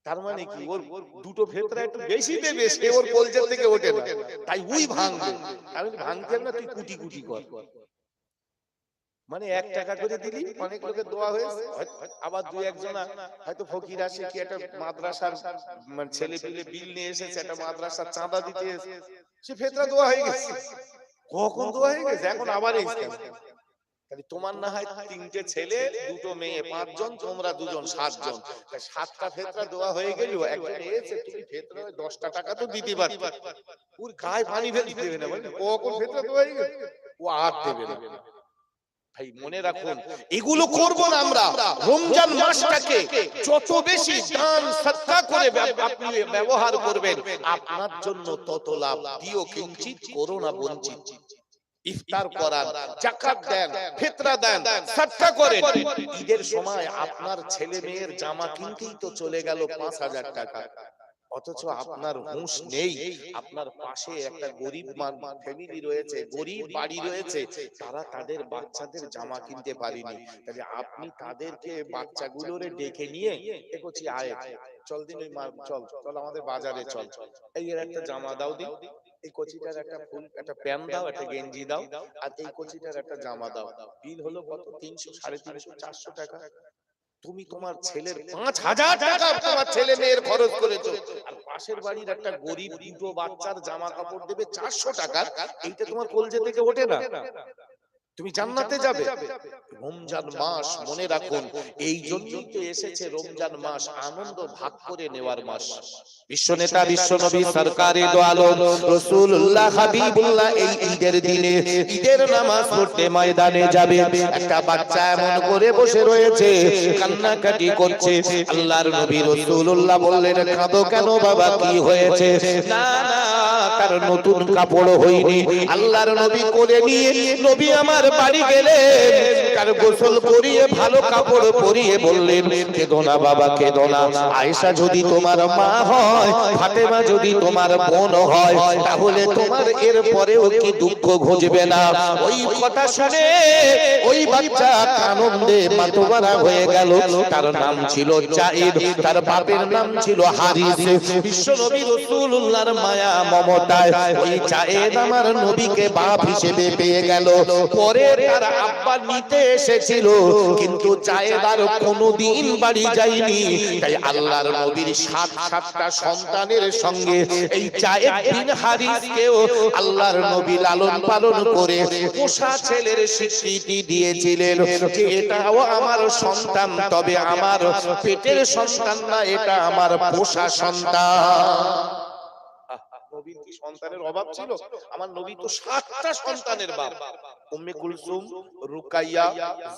তার মানে কি ওর দুটো ফেতরা একটু বেশি দেবে, সে ওর কলজের থেকে ওঠে না, তাই ওই ভাঙবে। আমি ভাঙতে না, তুই কুটি কুটি কর। মানে 1 টাকা করে দিলি, অনেক লোকের দোয়া হয়েছে। আবার দুই একজনা হয়তো ফকির আসে, কি একটা মাদ্রাসার মানে ছেলে পেলে বিল নিয়ে এসেছে, একটা মাদ্রাসার চাঁদা দিতে এসে, সে ফেতরা দোয়া হয়ে গেছে। কখন দোয়া হয়ে গেছে, এখন আবার এসে। তাহলে তোমার না হয় 3টে ছেলে 2টো মেয়ে, 5 জন, তোমরা 2 জন, 7 জন, 7টা ফেতরা দোয়া হয়ে গেল। একজন এসে তুমি ফেতরা 10টা টাকা তো দিতে পারবে, ওর গায়ে পানি ফেলতে দেবে না, মানে কখন ফেতরা দোয়া হয়ে গেছে, ও আর দেবে না। ভাই মনে রাখুন, এগুলো করব না আমরা। রমজান মাসটাকে যত বেশি দান সদকা করে আপনি ব্যবহার করবেন, আপনার জন্য তত লাভ। দিও কিঞ্চিত, করো না বঞ্চিত। ইফতার করান, যাকাত দেন, ফিতরা দেন, সদকা করেন। ঈদের সময় আপনার ছেলে মেয়ের জামা কিনতেই তো চলে গেল 5,000 টাকা, অথচ আপনার হুঁশ নেই। আপনার পাশে একটা গরিব ফ্যামিলি রয়েছে, গরিব বাড়ি রয়েছে, তারা তাদের বাচ্চাদের জামা কিনতে পারেনি। তাহলে আপনি তাদেরকে বাচ্চাগুলোরে ডেকে নিয়ে দেখছি আয় চল দিন, ওই চল চল আমাদের বাজারে চল, এই এর একটা জামা দাও দিন, এই কচিটার একটা ফুল একটা প্যান্ট দাও, একটা গেঞ্জি দাও, আর এই কচিটার একটা জামা দাও। বিল হলো কত? 300, 350, 400 টাকা। তুমি তোমার ছেলের 5,000 টাকা তোমার ছেলে মেয়ের খরচ করেছো, আর পাশের বাড়ির একটা গরিব 2টো বাচ্চার জামা কাপড় দেবে 400 টাকা। এইটা তোমার কলজে থেকে ওঠে না? তুমি জান্নাতে যাবে। রমজান মাস মনে রাখুন, এই জন্যই তো এসেছে রমজান মাস, আনন্দ ভাগ করে নেওয়ার মাস। বিশ্বনেতা বিশ্বনবী সরকারে দো আলম রাসূলুল্লাহ হাবিবুল্লাহ এই ঈদের দিনে ঈদের নামাজ পড়তে ময়দানে যাবে। একটা বাচ্চা এমন করে বসে রয়েছে, কান্নাকাটি করছে। আল্লাহর নবী রাসূলুল্লাহ বললেন, কাঁদো কেন বাবা, কি হয়েছে? না না, তার নতুন কাপড় হয়নি। আল্লাহর নবী কোলে নিয়ে নবী আমার বাড়ি গেলেন, তার গোসল করিয়ে ভালো কাপড় পরিয়ে বললেন, কেঁদো না বাবা, কেঁদো না। আয়েশা যদি তোমার মা হয়, ফাতেমা যদি তোমার বোন হয়, তাহলে তোমার এর পরেও কি দুঃখ ঘুচবে না? ওই কথা শুনে ওই বাচ্চা আনন্দে মাতোয়ারা হয়ে গেল। তার নাম ছিল জায়েদ, তার বাপের নাম ছিল হারিস। বিশ্বনবী রাসূলুল্লাহর মায়া মমতায় ওই জায়েদ আমার নবীকে বাপ হিসেবে পেয়ে গেল। পরে তার আব্বা নিতে এসেছিল, কিন্তু জায়েদ আর কোনোদিন বাড়ি যায়নি। তাই আল্লাহর নবীর 7টা সন্তানের সঙ্গে এই জায়েদ বিন হারিসকেও আল্লাহর নবী লালন পালন করে পোষা ছেলের স্বীকৃতি দিয়েছিলেন যে এটাও আমার সন্তান, তবে আমার পেটের সন্তান না, এটা আমার পোষা সন্তান। নবীর কি সন্তানের অভাব ছিল? আমার নবী তো 7টা সন্তানের বাপ। উম্মে কুলসুম, রুকাইয়া,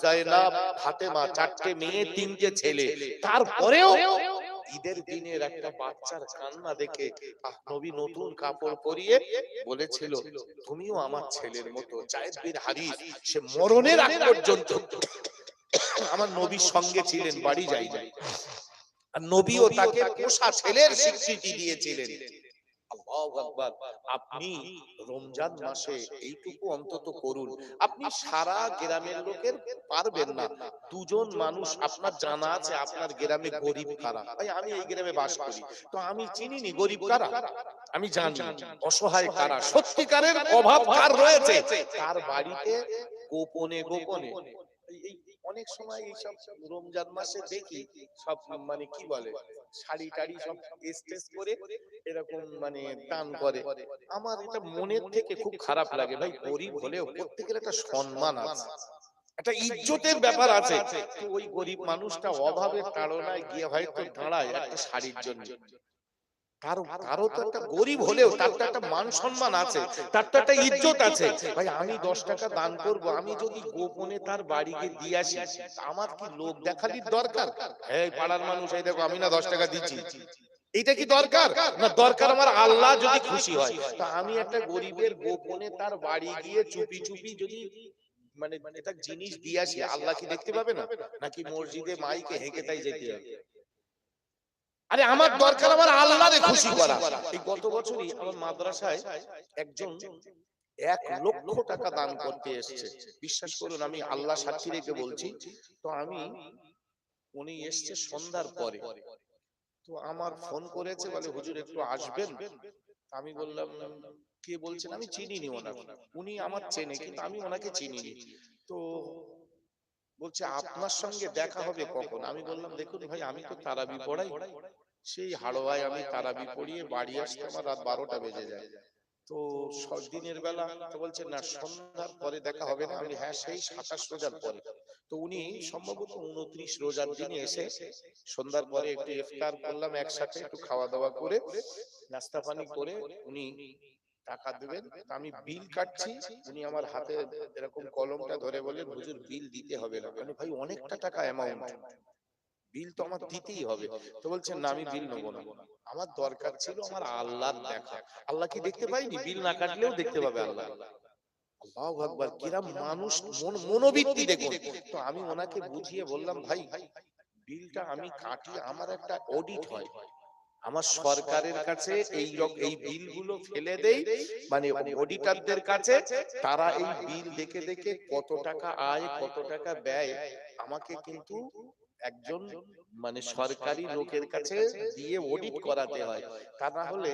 যায়েনাব, ফাতেমা, 4টে মেয়ে 3টে ছেলে। তারপরেও ঈদের দিনের একটা বাচ্চার কান্না দেখে নবী নতুন কাপড় পরিয়ে বলেছিল, তুমিও আমার ছেলের মতো। জায়েদ বিন হারিস সে মরণের আগ পর্যন্ত আমার নবীর সঙ্গে ছিলেন, বাড়ি যাই নাই। আর নবীও তাকে পোষা ছেলের স্বীকৃতি দিয়েছিলেন। আল্লাহু আকবার। আপনি রমজান মাসে এইটুকু অন্তত করুন। আপনি সারা গ্রামের লোকের পারবেন না, 2 জন মানুষ আপনার জানা আছে আপনার গ্রামে গরিব কারা। ভাই আমি এই গ্রামে বাস করি, তো আমি চিনিনি গরিব কারা, আমি জানি অসহায় কারা, সত্যিকারের অভাব কার রয়েছে, তার বাড়িতে গোপনে গোপনে এই অনেক সময় এইসব রমজান মাসে দেখি সব মানে কি বলে শাড়ি টাড়ি সব স্টেজ করে এরকম মানে দান করে। আমার এটা মনের থেকে খুব খারাপ লাগে ভাই, গরিব হলেও প্রত্যেকের একটা সম্মান আছে, একটা ইজ্জতের ব্যাপার আছে। তো ওই গরিব মানুষটা অভাবের তাড়নায় গিয়ে হয়তো দাঁড়ায় একটা শাড়ির জন্য, কারো তো একটা গরিব হলেও তার তো একটা মান সম্মান আছে, তার তো একটা ইজ্জত আছে। ভাই আমি 10 টাকা দান করব, আমি যদি গোপনে তার বাড়ি গিয়ে দিয়ে আসি, আমার কি লোক দেখালির দরকার? এই পাড়ার মানুষ এই দেখো আমি না 10 টাকা দিচ্ছি, এটা কি দরকার? না, দরকার আমার আল্লাহ যদি খুশি হয়। তা আমি একটা গরিবের গোপনে তার বাড়ি গিয়ে চুপি চুপি যদি মানে এটা জিনিস দিয়ে আসি, আল্লাহ কি দেখতে পাবে না? নাকি মসজিদে মাইকে হেঁকে তাই যেতে হবে? আরে আমার দরকার আমার আল্লাহরে খুশি করা। এই গত বছরই আমার মাদ্রাসায় একজন 1 লক্ষ টাকা দান করতে এসেছে। বিশ্বাস করুন, আমি আল্লাহ সাক্ষী রেখে বলছি। তো উনি এসছে সন্ধ্যার পরে, তো আমার ফোন করেছে, বলে হুজুর একটু আসবেন। আমি বললাম কে বলছেন? আমি চিনিনি ওনাকে, উনি আমার চেনে কিন্তু আমি ওনাকে চিনিনি। তো বলছে আপনার সঙ্গে দেখা হবে কখন? আমি বললাম দেখুন ভাই, আমি তো তারাবি পড়াই, সেই হাড়োয়ায় আমি তারাবি পড়িয়ে বাড়ি আসতে আমার রাত 12টা বেজে যায়। তো দিনের বেলা তো বলছে না, সন্ধ্যার পরে দেখা হবে না। আমি হ্যাঁ, সেই 27 রোজার পরে। তো উনি সম্ভবত 29 রোজার দিনে এসে সন্ধ্যার পরে একটু ইফতার করলাম একসাথে, একটু খাওয়া দাওয়া করে নাস্তা পানি করে উনি টাকা দিবেন। আমি বিল কাটছি, উনি আমার হাতে এরকম কলমটা ধরে বলেন হুজুর বিল দিতে হবে না। মানে ভাই অনেকটা টাকা অ্যামাউন্ট, বিল তো আমার দিতেই হবে। তো বলছেন না আমি বিল নেবো না, আমার দরকার ছিল আমার আল্লাহর দেখা। আল্লাহ কি দেখতে পাইনি? বিল না কাটলেও দেখতে পাবে আল্লাহ। আল্লাহু আকবার, কিরম মানুষ মনোবৃত্তি দেখুন। তো আমি ওনাকে বুঝিয়ে বললাম ভাই বিলটা আমি কাটি, আমার একটা অডিট হয়, আমার সরকারের কাছে এই বিলগুলো ফেলে দেই, মানে অডিটরদের কাছে, তারা এই বিল দেখে দেখে কত টাকা আয় কত টাকা ব্যয় আমাকে কিন্তু একজন মানে সরকারি লোকের কাছে দিয়ে অডিট করাতে হয়। তা না হলে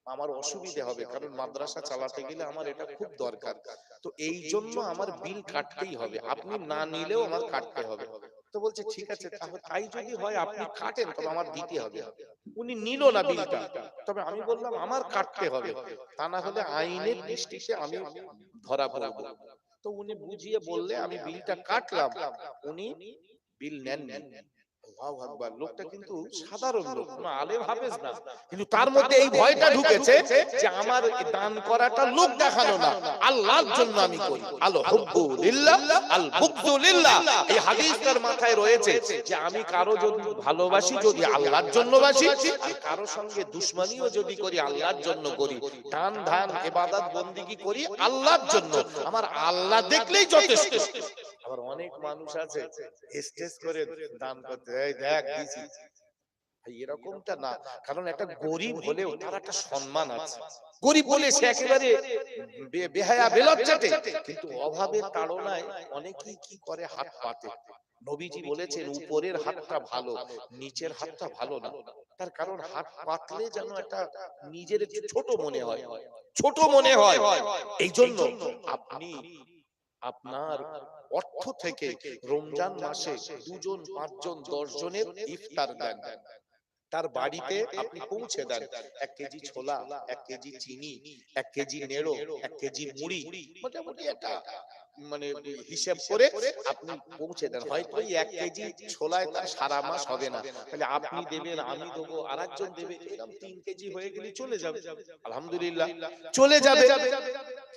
আমার অসুবিধা হবে, কারণ মাদ্রাসা চালাতে গেলে আমার এটা খুব দরকার। তো এই জন্য আমার বিল কাটতেই হবে, আপনি না নিলেও আমার কাটতে হবে। তো বলছে ঠিক আছে, তাহলে তাই যদি হয় আপনি কাটেন, তবে আমার দিতে হবে। উনি নিল না বিলটা, তবে আমি বললাম আমার কাটতে হবে, তা না হলে আইনের দৃষ্টিতে আমি ধরা পড়ব। তো উনি বুঝিয়ে বললে আমি বিলটা কাটলাম, উনি বিল নেননি। আল্লাহু আকবার, লোকটা কিন্তু সাধারণ লোক, কোনো আলেম হাফেজ না, কিন্তু তার মধ্যে এই ভয়টা ঢুকেছে যে আমার দান করাটা লোক দেখানো না, আল্লাহর জন্য আমি করি। আল হুব্বু লিল্লাহ আল বুগদু লিল্লাহ, এই হাদিসটার মাথায় রয়েছে যে আমি কারো যদি ভালোবাসি যদি আল্লাহর জন্য বাসি, আর কারো সঙ্গে দুশমনিও যদি করি আল্লাহর জন্য করি, দান ধ্যান ইবাদত বন্দেগী করি আল্লাহর জন্য, আমার আল্লাহ দেখলেই যথেষ্ট। আবার অনেক মানুষ আছে স্টেজ করে দান করতে, এই দেখ দিছি, এরকমটা না। কারণ একটা গরিব হলেও তার একটা সম্মান আছে, গরিব বলে সে একেবারে বেহায়া বেলজ্জাটে, কিন্তু অভাবের তাড়নায় অনেকেই কি করে হাত পাতে। নবীজি বলেছেন উপরের হাতটা ভালো, নিচের হাতটা ভালো না। তার কারণ হাত পাতলে যেন একটা নিজের ছোট মনে হয়, ছোট মনে হয়। এই জন্য আপনি আপনার অর্থ থেকে রমজান মাসে 2 জন 5 জন 10 জনের ইফতার দেন, তার বাড়িতে আপনি পৌঁছে দেন। 1 কেজি ছোলা, 1 কেজি চিনি, 1 কেজি নেড়ো, 1 কেজি মুড়ি, মোটামুটি একটা মানে হিসাব করে আপনি পৌঁছে দেন। হয়তো এই 1 কেজি ছোলায় তার সারা মাস হবে না, তাহলে আপনি দেবেন, আমি দেবো, আরেকজন দেবে, এরকম 3 কেজি হয়ে গেলে চলে যাবে, আলহামদুলিল্লাহ চলে যাবে।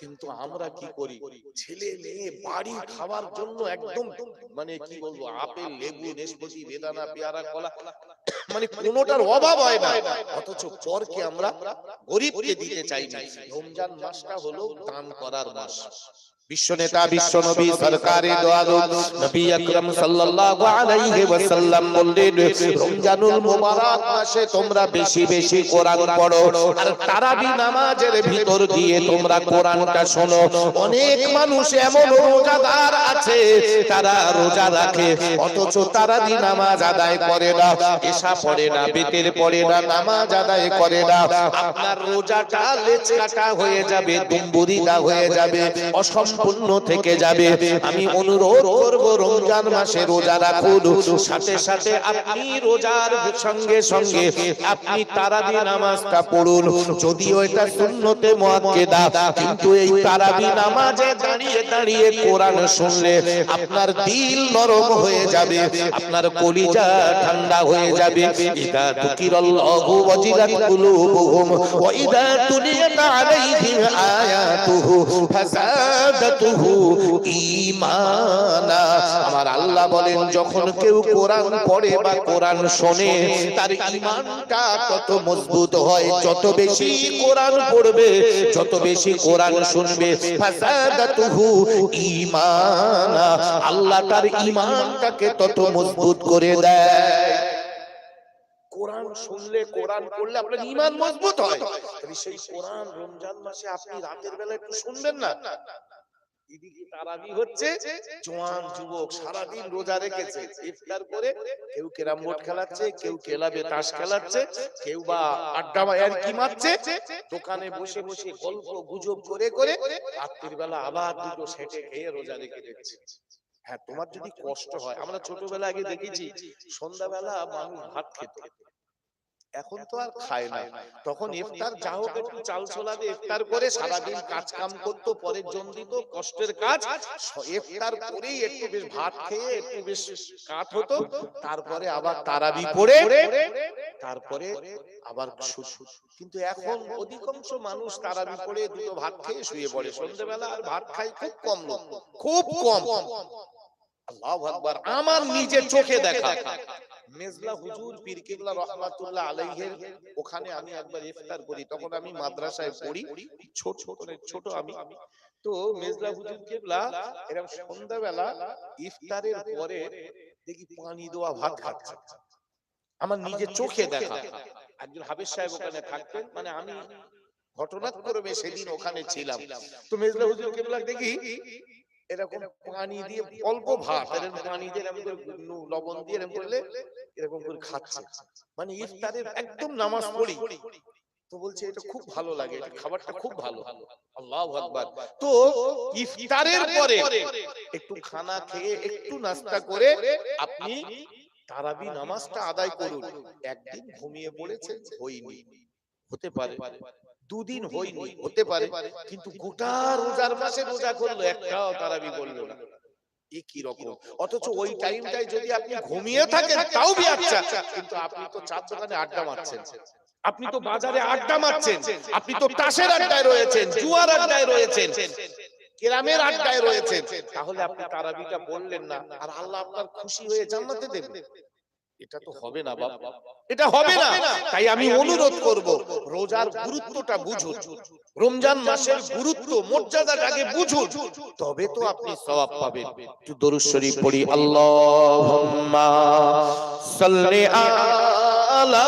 কিন্তু আমরা কি করি, ছেলে মেয়ে বাড়ি খাওয়ার জন্য একদম মানে কি বলবো, আপেল লেবু নাশপাতি বেদানা পেয়ারা কলা, মানে কোনোটার অভাব হয় না, অথচ পরকে আমরা গরিবকে দিতে চাই না। রমজান মাসটা হলো দান করার মাস। বিশ্বনেতা বিশ্বনবী সরকারে দো আলম নবী আকরাম সাল্লাল্লাহু আলাইহি ওয়াসাল্লাম বললেন, রমজানুল মুবারক মাসে তোমরা বেশি বেশি কোরআন পড়ো আর তারাবি নামাজের ভিতর দিয়ে তোমরা কোরআনটা শোনো। অনেক মানুষ এমন রোজাদার আছে তারা রোজা রাখে অথচ তারাবি নামাজ আদায় করে না, এশা পড়ে না, বিতর পড়ে না, নামাজ আদায় করে না। আপনার রোজাটা লেচকাটা হয়ে যাবে, দুম্বুরিদা হয়ে যাবে, অসম্পূর্ণ সম্পূর্ণ থেকে যাবে। আমি অনুরোধ করব রমজান মাসে রোজা রাখুন, সাথে সাথে আপনি রোজার সঙ্গে সঙ্গে আপনি তারাবি নামাজটা পড়ুন। যদিও এটা সুন্নতে মুআক্কাদা, কিন্তু এই তারাবি নামাজে দাঁড়িয়ে দাঁড়িয়ে কোরআন শুনলে আপনার দিল নরম হয়ে যাবে, আপনার কলিজা ঠান্ডা হয়ে যাবে। ইদা যুকিরাল্লাহু ওয়াজিলাত কুলুবুহুম ওয়া ইদা তুলিয়াত আলাইহিম আয়াতুহু ফাযাদাতুহু ঈমানা। আমার আল্লাহ বলেন, যখন কেউ কোরআন পড়ে বা কোরআন শোনে, তার ঈমানটা তত মজবুত হয়। যত বেশি কোরআন পড়বে, যত বেশি কোরআন শুনবে, ফাযাদাতুহু ঈমানা, আল্লাহ তার ঈমানটাকে তত মজবুত করে দেয়। কোরআন শুনলে, কোরআন পড়লে আপনার ঈমান মজবুত হয়। তাহলে সেই কোরআন রমজান মাসে আপনি রাতের বেলা একটু শুনবেন না? এদিকে তারাবি হচ্ছে, জওয়ান যুবক সারাদিন রোজা রেখেছে, ইফতার করে কেউ ক্যারাম বোর্ড খেলাচ্ছে, কেউ ক্লাবে তাস খেলাচ্ছে, কেউ বা আড্ডা আর কি মারছে, দোকানে বসে বসে গল্প গুজব করে করে রাত্রির বেলা আবার দুটো সেটে খেয়ে রোজা রেখে দিচ্ছে। হ্যাঁ, তোমার যদি কষ্ট হয়, আমরা ছোটবেলা আগে দেখেছি সন্ধ্যাবেলা মানুষ ভাত খেত, এখন তো আর খায় না। তখন ইফতার যা হোক একটু চাল ছোলা দিয়ে ইফতার করে সারাদিন কাজ কাম করতো, পরের জন দিত, কষ্টের কাজ। ইফতার করেই একটু বেশ ভাত খেয়ে একটু বেশ কাট হতো, তারপরে আবার তারাবি পড়ে তারপরে আবার। কিন্তু এখন অধিকাংশ মানুষ তারাবি পড়ে দুটো ভাত খেয়ে শুয়ে পড়ে, সন্ধ্যাবেলা আর ভাত খায় খুব কম লোক, খুব কম। আল্লাহু আকবার। আমার নিজের চোখে দেখা মেজলা হুজুর পীর কিবলা রাহমাতুল্লাহ আলাইহির ওখানে আমি একবার ইফতার করি, তখন আমি মাদ্রাসায় পড়ি, ছোট আমি। তো মেজলা হুজুর কিবলা এরকম সন্ধ্যাবেলা ইফতারের পরে দেখি পানি দেওয়া ভাত খাচ্ছে, আমার নিজের চোখে দেখা। একজন হাফেজ সাহেব ওখানে থাকতেন, মানে আমি ঘটনাক্রমে সেদিন ওখানে ছিলাম। তো মেজলা হুজুর কিবলা দেখি এরকম পানি দিয়ে অল্প ভাত, এরকম পানি দিয়ে এরকম করে লবণ দিয়ে এরকম করলে এরকম করে খাচ্ছে, মানে ইফতারের একদম নামাজ পড়ি। তো বলছে এটা খুব ভালো লাগে, এটা খাবারটা খুব ভালো। আল্লাহু আকবার। তো ইফতারের পরে একটু খানা খেয়ে একটু নাস্তা করে আপনি তারাবি নামাজটা আদায় করুন। একদিন ঘুমিয়ে পড়েছে, হয়নি, হতে পারে দুদিন হয়নি, হতে পারে, কিন্তু গোটা রোজার মাসে রোজা করলো, একটাও তারাবি করলো না। এই কি রকম? অথচ ওই টাইমটাই যদি আপনি ঘুমিয়ে থাকেন তাও বি আচ্ছা, কিন্তু আপনি তো চার দোকানে আড্ডা মারছেন, আপনি তো বাজারে আড্ডা মারছেন, আপনি তো তাসের আড্ডায় রয়েছেন, জুয়ার আড্ডায় রয়েছেন, কেরামের আড্ডায় রয়েছেন, তাহলে আপনি তারাবিটা বললেন না, আর আল্লাহ আপনার খুশি হয়ে জান্নাতে দেবেন? এটা তো হবে না বাবা, এটা হবে না। তাই আমি অনুরোধ করব, রোজার গুরুত্বটা বুঝুন, রমজান মাসের গুরুত্ব মর্যাদাটাকে বুঝুন, তবে তো আপনি সওয়াব পাবেন। একটু দরুদ শরীফ পড়ি। আল্লাহুম্মা সাল্লি আলা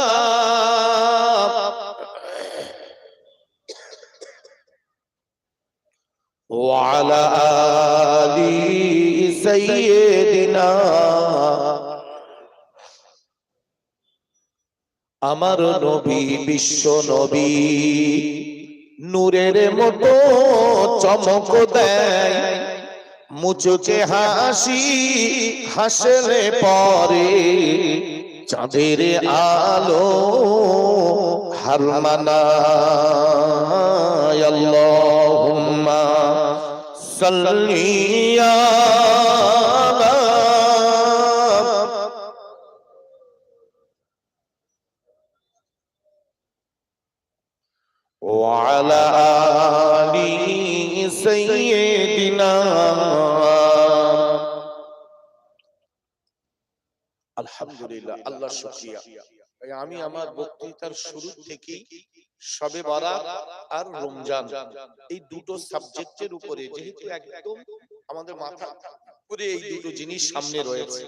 ওয়া আলা আলি সাইয়্যিদিনা। আমার নবী বিশ্ব নবী নূরের মতো চমক দেয়, মুচকে হাসি হাসলে পরে চাঁদের আলো হার মানায়। আল্লাহুম্মা সাল্লি আলা وعلى آل سيدنا। আলহামদুলিল্লাহ, আল্লাহ শুকরিয়া। আমি আমার বক্তৃতার শুরু থেকেই শবে বরাত আর রমজান এই দুটো সাবজেক্টের উপরে, যেহেতু একদম আমাদের মাথা পুরো এই দুটো জিনিস সামনে রয়েছে,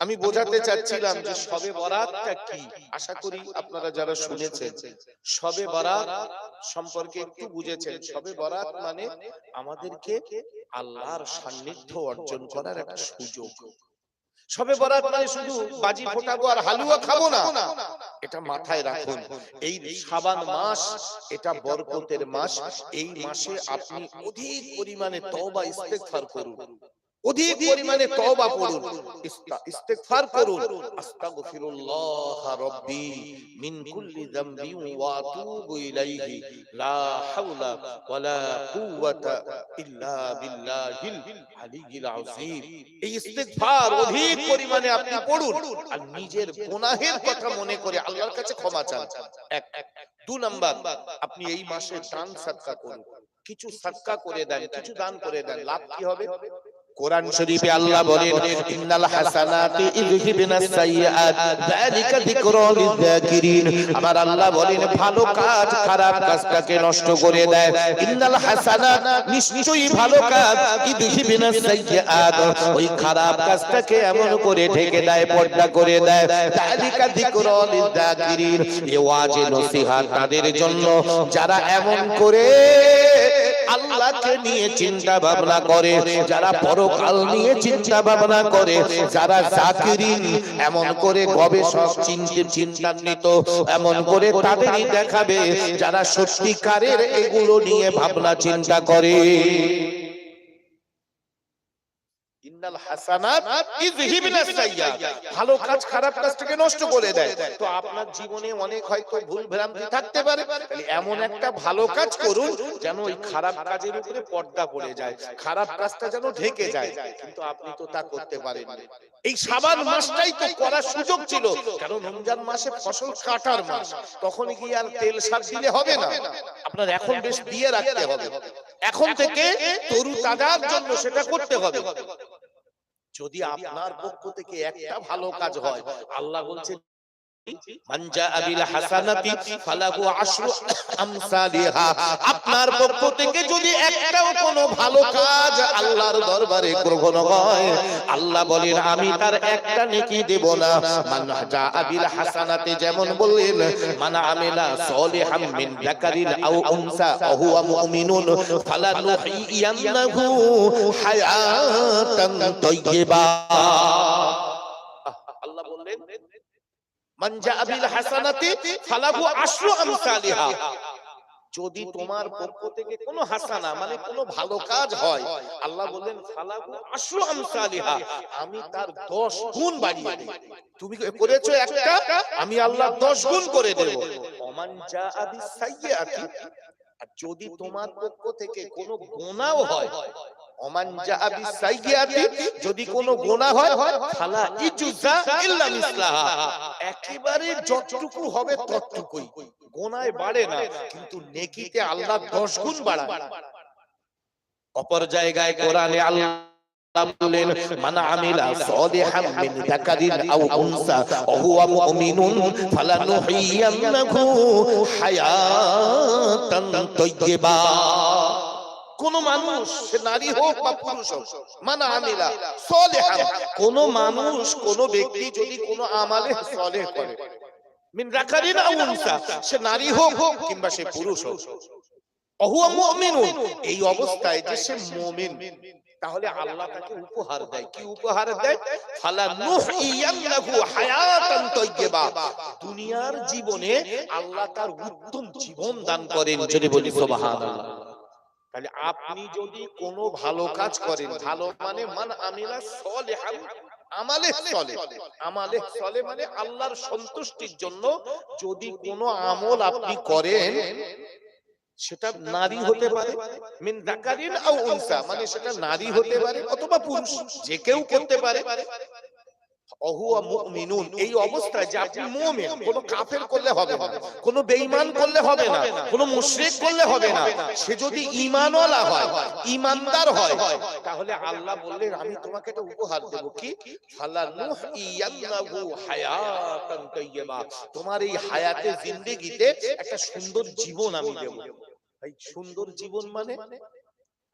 আমি বোঝাতে চাচ্ছিলাম যে শবে বরাতটা কি। আশা করি আপনারা যারা শুনেছেন শবে বরাত সম্পর্কে একটু বুঝেছেন। শবে বরাত মানে আমাদেরকে আল্লাহর সান্নিধ্য অর্জন করার একটা সুযোগ। শবে বরাত মানে শুধু বাজি ফোটাবো আর হালুয়া খাবো না, এটা মাথায় রাখুন। এই শাবান মাস এটা বরকতের মাস। এই মাসে আপনি অধিক পরিমাণে তওবা ইস্তেগফার করুন, অধিক পরিমাণে তওবা পড়ুন, ইস্তেগফার করুন। আস্তাগফিরুল্লাহ রাব্বি মিন কুল্লি যামবি ওয়া আতুবু ইলাইহি লা হাওলা ওয়ালা কুওয়াতা ইল্লা বিল্লাহিল আলিয়্যিল আযীম। এই ইস্তেগফার অধিক পরিমাণে আপনি পড়ুন আর নিজের গুনাহের কথা মনে করে আল্লাহর কাছে ক্ষমা চান। এক। 2 নাম্বার, আপনি এই মাসে দান সাদকা করুন, কিছু সাদকা করে দেন, কিছু দান করে দেন, লাভ কি হবে? কোরআন শরীফে আল্লাহ বলেন, ইন্নাল হাসানাতি ইযহিবনাস সাইয়্যাত যালিকা যিকরা লিয-যাকিরিন। আমার আল্লাহ বলেন ভালো কাজ খারাপ কাজটাকে নষ্ট করে দেয়। ইন্নাল হাসানাত, নিশ্চয়ই ভালো কাজ, ইযহিবনাস সাইয়্যাত, ওই খারাপ কাজটাকে এমন করে ঢেকে দেয়, পর্দা করে দেয়। যালিকা যিকরা লিয-যাকিরিন, এ ওয়াজ নসিহত তাদের জন্য যারা এমন করে আল্লাহকে নিয়ে চিন্তা ভাবনা করে, যারা পরকাল নিয়ে চিন্তা ভাবনা করে, যারা জাকিরিন, এমন করে গবেষক চিন্তান্বিত, এমন করে তাদেরই দেখাবে যারা সত্যিকারের এগুলো নিয়ে ভাবনা চিন্তা করে। ইন্নাল হাসানাত ইযহিবনাস সাইয়্যাত, ভালো কাজ খারাপ কাজটাকে নষ্ট করে দেয়। তো আপনার জীবনে অনেক হয়তো ভুল ভ্রান্তি থাকতে পারে, তাহলে এমন একটা ভালো কাজ করুন যেন ওই খারাপ কাজের উপরে পর্দা পড়ে যায়, খারাপ কাজটা যেন ঢেকে যায়। কিন্তু আপনি তো তা করতে পারেন না। এই শাবান মাসটাই তো করার সুযোগ ছিল, কারণ রমজান মাসে ফসল কাটার মাস, তখন কি আর তেল সার দিলে হবে না? আপনার এখন বেশ দিয়ে রাখতে হবে, এখন থেকে তরু তাজার জন্য সেটা করতে হবে। যদি আপনার পক্ষ থেকে একটা ভালো কাজ হয়, আল্লাহ বলছেন মান জাআ বিল হাসানাতি ফালাহু আশরু আমসালিহা, আপনার পক্ষ থেকে যদি একটাও কোনো ভালো কাজ আল্লাহর দরবারে গ্রহণ হয়, আল্লাহ বলেন আমি তার একটা নেকি দেব না। মান জাআ বিল হাসানাতি, যেমন বললেন মান আমিলা সলিহাম মিন যাকারিন আও উনসা ওয়া হুয়া মুমিনুন ফালানুহিয়ান্নাহু হায়াতান তাইয়্যিবা। আল্লাহ বললেন মান জাআ বিল হাসানাতি ফালাহু আশরু আমসালিহা, যদি তোমার পক্ষ থেকে কোনো হাসানা মানে কোনো ভালো কাজ হয়, আল্লাহ বলেন ফালাহু আশরু আমসালিহা, আমি তার 10 গুণ বাড়িয়ে দেব। তুমি করেছো একটা, আমি আল্লাহ 10 গুণ করে দেব। ওমান জাআ বিস সাইয়্যাতি, আর যদি তোমার পক্ষ থেকে কোনো গুনাহ হয়, ওমান জাআ বিস সাইয়্যাতি, যদি কোনো গুনাহ হয়, ফালা ইজুজা ইল্লা মিসলাহা, একেবারে যতটুকু হবে ততটুকুই, গুনাহ বাড়ে না, কিন্তু নেকিতে আল্লাহ 10 গুণ বাড়ায়। অপর জায়গায় কোরআনে আল্লাহ বলেন মান আমিলা সলিহাম মিন যাকারিন আও উনসা ওয়া হুয়া মুমিনুন ফালানুহিয়ান্নাহু হায়াতান তাইয়্যিবা। কোন মানুষ, সে নারী হোক বা পুরুষ হোক, মান আমিলা সলিহান, কোন মানুষ কোন ব্যক্তি যদি কোন আমালে সলিহ করে, মিন যাকারিন আও উনসা, সে নারী হোক কিংবা সে পুরুষ হোক, ওয়া হুয়া মুমিনুন, এই অবস্থায় যে সে মুমিন, তাহলে আল্লাহ তাকে উপহার দেয়। কি উপহার দেয়? ফালানুহিয়ান্নাহু হায়াতান তাইয়্যিবা, দুনিয়ার জীবনে আল্লাহ তার উত্তম জীবন দান করেন। যদি বলি সুবহানাল্লাহ। তাহলে আপনি যদি কোনো ভালো কাজ করেন, ভালো মানে মান আমিলা সলিহান, আমালে সলিহ, আমালে সলিহ মানে আল্লাহর সন্তুষ্টির জন্য যদি কোনো আমল আপনি করেন, সেটা নারী হতে পারে, মিন যাকারিন আও উনসা মানে সেটা নারী হতে পারে অথবা পুরুষ, যে কেউ করতে পারে। ওহুয়া মুমিনুন, এই অবস্থায় যে আপনি মুমিন, কোন কাফের করলে হবে না, কোন বেঈমান করলে হবে না, কোন মুশরিক করলে হবে না, সে যদি ঈমানওয়ালা হয়, ঈমানদার হয়, তাহলে আল্লাহ বললেন আমি তোমাকে একটা উপহার দেব। কি? ফালানুহিয়ান্নাহু হায়াতান তাইয়্যিবা, তোমার এই হায়াতে জিন্দেগিতে একটা সুন্দর জীবন আমি দেব। ভাই সুন্দর জীবন মানে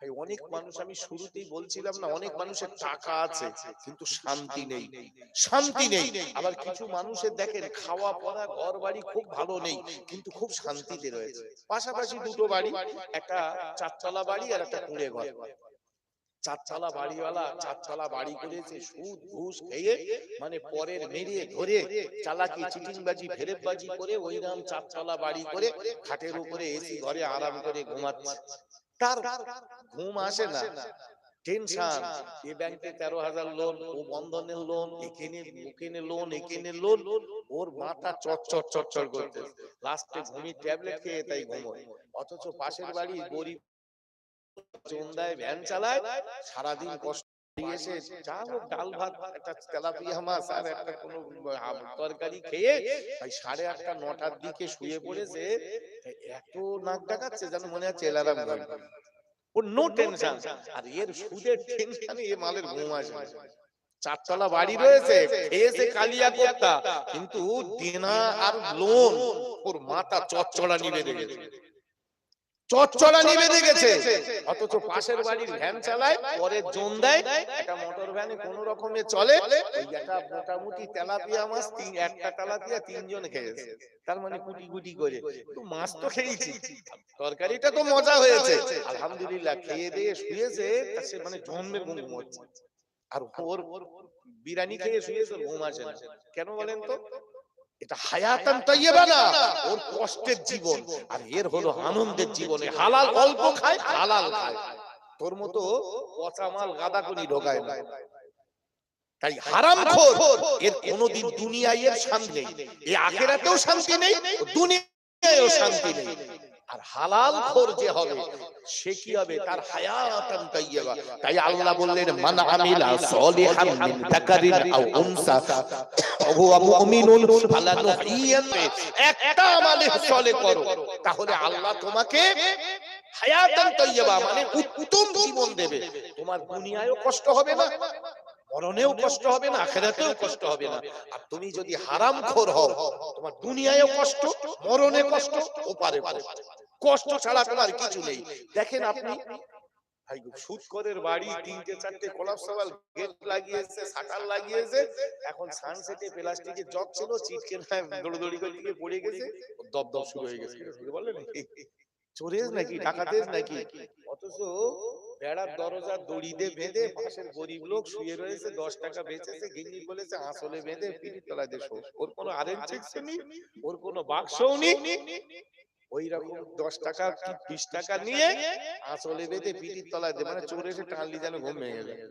ভাই, অনেক মানুষ, আমি শুরুতেই বলছিলাম না, অনেক মানুষের টাকা আছে কিন্তু শান্তি নেই, শান্তি নেই। আবার কিছু মানুষের দেখেন খাওয়া পড়া ঘর বাড়ি খুব ভালো নেই কিন্তু খুব শান্তিতে রয়েছে। পাশাপাশি দুটো বাড়ি, একটা চারতলা বাড়ি আর একটা কুঁড়ে ঘর, চারতলা বাড়িওয়ালা চারতলা বাড়ি করেছে সুদ ঘুষ খেয়ে, মানে পরের মেরে ধরে চালাকি চিটিংবাজি ফেরেববাজি করে ওইরকম চারতলা বাড়ি করে খাটের উপরে এসি ঘরে আরাম করে ঘুমাচ্ছে। তার ঘুম আসে না, টেনশন, এ ব্যাংকে 13,000 লোন, ও বন্ধনের লোন, এখানে লোন, এখানে লোন, ওর মাথা চচ্চর চচ্চর করতে, লাস্টে ঘুমিয়ে ট্যাবলেট খেয়ে তাই ঘুমোয়। অথচ পাশের বাড়ি গরিব জোনদায় ভ্যান চালায়, সারাদিন কষ্ট এসে চা হোক ডাল ভাত একটা তেলাপিয়া মাছ আর একটা কোনো তরকারি খেয়ে ভাই 8:30 9টার দিকে শুয়ে পড়েছে, এত নাক ডাকাচ্ছে যেন মনে হচ্ছে এলারাম ঘড়ি। ওর নো টেনশন, আর এর সুদের টেনশনে এ মালের ঘুম আসে। চারতলা বাড়ি রয়েছে, খেয়েছে কালিয়া কোপ্তা, কিন্তু দেনা আর লোন ওর মাথা চচ্চড়ানি বেঁধে গেছে, চচ্চড়ানি বেঁধে গেছে। অথচ পাশের বাড়ির ভ্যান চালায়, পরের জোন দেয়, একটা মোটর ভ্যানে কোন রকমে চলে, একটা মোটামুটি তেলাপিয়া মাছ একটা তেলাপিয়া 3 জন খেয়েছে, তার মানে কুটি কুটি করে। তো মাছ তো খেয়েছি, তরকারিটা তো মজা হয়েছে, আলহামদুলিল্লাহ, খেয়ে দিয়ে শুয়েছে, সে মানে জন্মের ঘুম হচ্ছে। আর ওর বিরিয়ানি খেয়ে শুয়েছে, ঘুম আসে না। কেন বলেন তো? এটা হায়াতান তাইয়্যিবা না, ওর কষ্টের জীবন, আর এর হলো আনন্দের জীবনে। হালাল অল্প খায়, হালাল খায়, তোর মতো পচা মাল গাদাকুনি ঢোকায় না। তাই হারামখোর, এর কোনোদিন দুনিয়ায় এর শান্তি নেই, এই আখিরাতেও শান্তি নেই, দুনিয়ায়ও শান্তি নেই। আর হালাল খোর যে হবে সে কি হবে? তার হায়াতান তাইয়্যিবা। তাই আল্লাহ বললেন, মান আমিলা সলিহান মিন যাকারিন আও উনসা ওয়া হুয়া মুমিনুন ফালানুহইয়ান্না, একটা আমলে সলে করো, তাহলে আল্লাহ তোমাকে হায়াতান তাইয়্যিবা মানে উত্তম জীবন দেবে। তোমার দুনিয়ায়ও কষ্ট হবে না, মরণেও কষ্ট হবে না, আখিরাতেও কষ্ট হবে না। আর তুমি যদি হারামখোর হও, তোমার দুনিয়ায়ও কষ্ট, মরণে কষ্ট, ওপারে কষ্ট ছাড়া তোমার কিছু নেই। দেখেন আপনি ভাই, সুদখোরের বাড়ি 3টে 4টে কোলাপসেবল গেট লাগিয়েছে, শাটার লাগিয়েছে, এখন সানসেটে প্লাস্টিকের জগ ছিল, চিটকে দৌড়দৌড়ি করে দিকে পড়ে গেছে, দপদপ শুরু হয়ে গেছে। বলেন চোরের নাকি ডাকাতের নাকি? অথচ বেড়ার দরজা দড়ি দিয়ে বেঁধে পাশের গরিব লোক শুয়ে রয়েছে, 10 টাকা বেঁচেছে, গিন্নি বলেছে আসলে বেঁধে পিঠের তলায় দিয়ে শো। ওর কোনো আরেঞ্জ সেকশন নেই, ওর কোনো বাক্সও নেই, ওই রকম 10 টাকা 20 টাকা নিয়ে আসলে বেঁধে পিঠের তলায় দিয়ে, মানে চোর এসে টানলি যেন ঘুম ভেঙে যায়।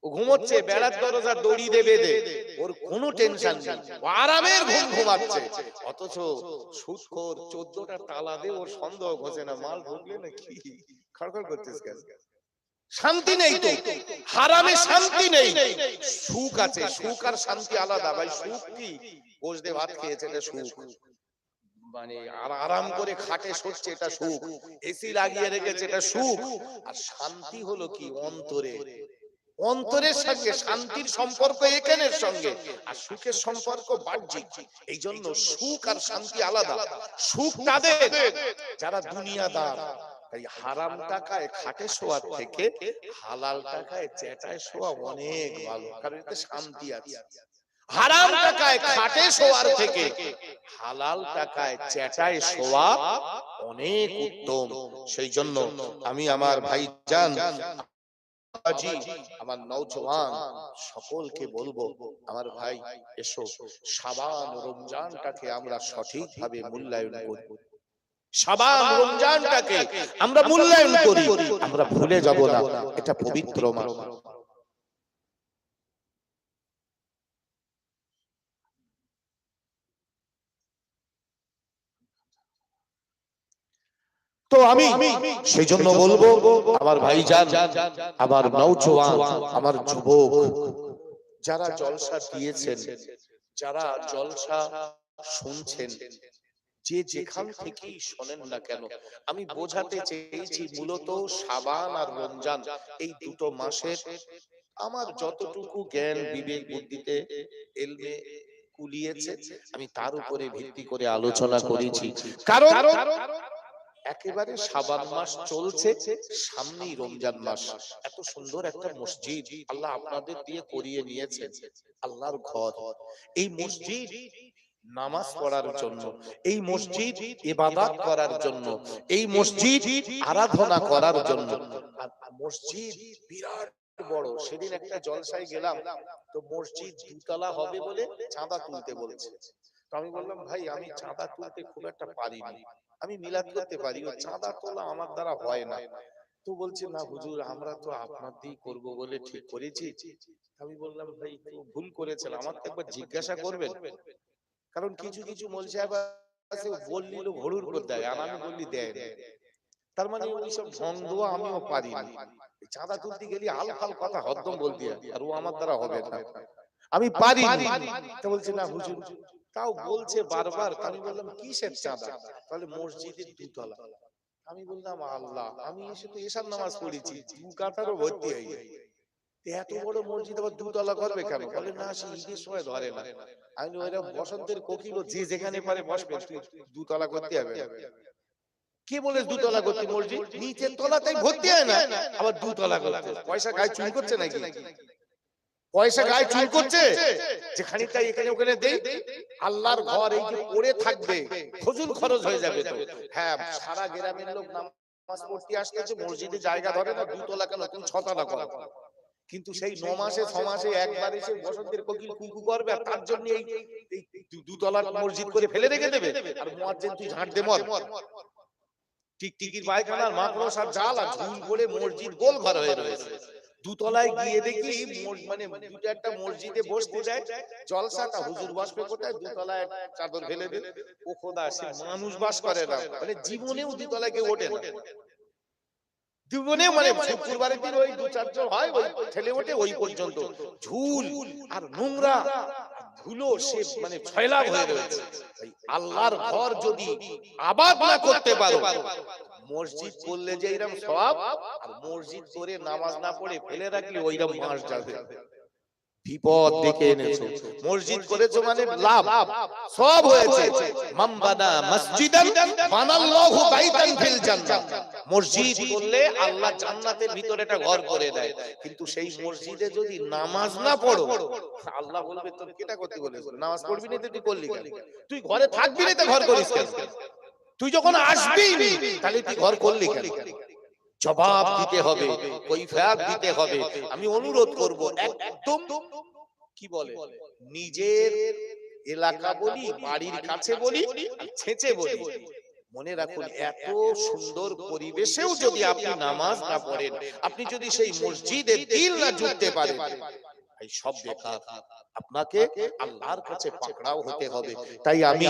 ও ঘুমোচ্ছে বেড়ার দরজা দড়ি দিয়ে বেঁধে, ওর কোনো টেনশন নেই, ও আরামের ঘুম ঘুমাচ্ছে। অথচ সুদখোর 14টা তালা দিয়ে ওর সন্দেহ ঘষে না, মাল ঢুকলে না কি খড়খড় করতেছ কেন? শান্তি নেই তো, হারামে শান্তি নেই, সুখ আছে, সুখ আর শান্তি আলাদা। ভাই সুখ কি? গোশ দিয়ে ভাত খেয়েছে, এটা সুখ, মানে আরাম করে খাটে শোচ্ছে, এটা সুখ, এসি লাগিয়ে রেখেছে, এটা সুখ। আর শান্তি হলো কি? অন্তরে, অন্তরের সঙ্গে শান্তির সম্পর্ক এখানের সঙ্গে, আর সুখের সম্পর্ক বাহ্যিক। এই জন্য সুখ আর শান্তি আলাদা। সুখ তাদের যারা দুনিয়াদার। তাই হারাম টাকায় খাটে শোয়ার থেকে হালাল টাকায় চেটায় শোয়া অনেক ভালো, কারণ এতে শান্তি আছে। হারাম টাকায় খাটে শোয়ার থেকে হালাল টাকায় চেটায় শোয়া অনেক উত্তম। সেই জন্য আমি আমার ভাইজান, আমার নওজওয়ান সকলকে বলবো, আমার ভাই এসো শাবান রমজানটাকে আমরা সঠিকভাবে মূল্যায়ন করি, শাবান রমজানটাকে আমরা মূল্যায়ন করি, আমরা ভুলে যাব না এটা পবিত্র মাস। তো আমি সেই জন্য বলবো, আমার ভাইজান, আমার নওজওয়ান, আমার যুবক, যারা জলসা দিয়েছেন, যারা জলসা শুনছেন, যে যেখান থেকেই শোনেন না কেন, আমি বোঝাতে চেয়েছি মূলত শাবান আর রমজান এই দুটো মাসের আমার যতটুকু জ্ঞান বিবেক বুদ্ধিতে এলমে কুলিয়েছে, আমি তার উপরে ভিত্তি করে আলোচনা করেছি। কারণ একেবারে শাবান মাস চলছে, সামনেই রমজান মাস। এত সুন্দর একটা মসজিদ আল্লাহ আপনাদের দিয়ে করিয়ে নিয়েছে, আল্লাহর ঘর। এই মসজিদ নামাজ পড়ার জন্য, এই মসজিদ ইবাদত করার জন্য, এই মসজিদ আরাধনা করার জন্য। মসজিদ বিরাট বড়। সেদিন একটা জলসায় গেলাম, তো মসজিদ দুতলা হবে বলে চাঁদা তুলতে বলেছে। তো আমি বললাম, ভাই আমি চাঁদা তুলতে খুব একটা পারি না, আমি মিলাদ করতে পারি, ও চাঁদা তোলা আমার দ্বারা হয় না। তো বলছে, না হুজুর আমরা তো আপনার দিয়েই করবো বলে ঠিক করেছি। আমি বললাম, ভাই তো ভুল করেছেন, আমাকে একবার জিজ্ঞাসা করবেন। কারণ কিছু কিছু মৌলভী সাহেব আছে, বললি লোক হড়ুর করে দেয়, আর আমি বললি দেয় না। তার মানে ওইসব ঢং দেওয়া আমিও পারি না। চাঁদা তুলতে গেলে আলফাল কথা হরদম বলতে হয়, আর ও আমার দ্বারা হবে না, আমি পারি না। তো বলছে, না হুজুর তাও বলছে বারবার। আমি বললাম, কিসের চাঁদা? তাহলে মসজিদের দুতলা। আমি বললাম, আল্লাহ, আমি এসে তো এশার নামাজ পড়েছি, দু কাতারও ভর্তি হয়ে যায়, এত বড় মসজিদ আবার দুতলা করবে কেন? বলে, না সে ঈদের সময় ধরে না। আমি ওইরা বসন্তের কোকিল, যে যেখানে পারে বসবে, তুই দুতলা করতে হবে। কে বলে দুতলা করতে? মসজিদ নিচের তলাতেই ভর্তি হয় না, আবার দুতলা করতে? পয়সা গায়ে চুরি করছে নাকি? পয়সা গায়ে চুরি করছে? যেখানে তাই এখানে ওখানে দেই। আল্লাহর ঘর এই যে পড়ে থাকবে, ফজল খরচ হয়ে যাবে তো। হ্যাঁ, সারা গ্রামের লোক নামাজ পড়তে আসতেছে, মসজিদে জায়গা ধরে না, দুতলা কেন, তুমি ছতলা করো। কিন্তু সেই 9 মাসে 6 মাসে একবার এসে বসন্তের কোকিল কুকু করবে, আর তার জন্য এই দুতলার মসজিদ করে ফেলে রেখে দেবে। আর মুয়াজ্জিন তুই ঝাঁট দে মর। টিকটিকির পায়খানার মাকড়স আর জাল আর ঝুল পড়ে মসজিদ গোল ঘর হয়ে রয়েছে। দুতলায় গিয়ে দেখি মানে দুটো একটা মসজিদে বসতে যায়, জলসাটা হুজুর বসবে কোথায়? দুতলায় চাদর ফেলে দে। ও খোদা, সে মানুষ বাস করে না, মানে জীবনেও দুতলায় কেউ ওঠে না। জীবনে মানে শুক্রবারের দিন ওই 2-4 জন হয়, ওই ঠেলে ওঠে, ওই পর্যন্ত ঝুল আর নোংরা ধুলো সে মানে ছয়লাভ হয়ে রয়েছে। আল্লাহর ঘর যদি আবাদ না করতে পারো, মসজিদ করলে যে এরকম সওয়াব, আর মসজিদ করে নামাজ না পড়ে ফেলে রাখলে ওইরকম মাস যাবে। বিপদ ডেকে এনেছো। মসজিদ করেছো মানে লাভ, সব হয়েছে। মামবানা মসজিদান বানাল্লাহু বাইতান ফিল জান্নাহ। মসজিদ করলে আল্লাহ জান্নাতের ভিতরে একটা ঘর করে দেয়। কিন্তু সেই মসজিদে যদি নামাজ না পড়ো, আল্লাহ বলবে তোর কেটা করতে বলেছ? নামাজ পড়বি না তো তুই করলি কেন? তুই ঘরে থাকবি না তো ঘর করিস কেন? তুই যখন আসবি তাহলে তুই ঘর করলি কেন? জবাব দিতে হবে, কৈফিয়ত দিতে হবে। আমি অনুরোধ করব, একদম কি বলে, নিজের এলাকা বলি, বাড়ির কাছে বলি, ছেঁচে বলি, মনে রাখুন, এত সুন্দর পরিবেশেও যদি আপনি নামাজ না পড়েন, আপনি যদি সেই মসজিদে দিল না জুড়তে পারেন, এই সব বেকার। আপনাকে আল্লাহর কাছে পাকড়াও হতে হবে। তাই আমি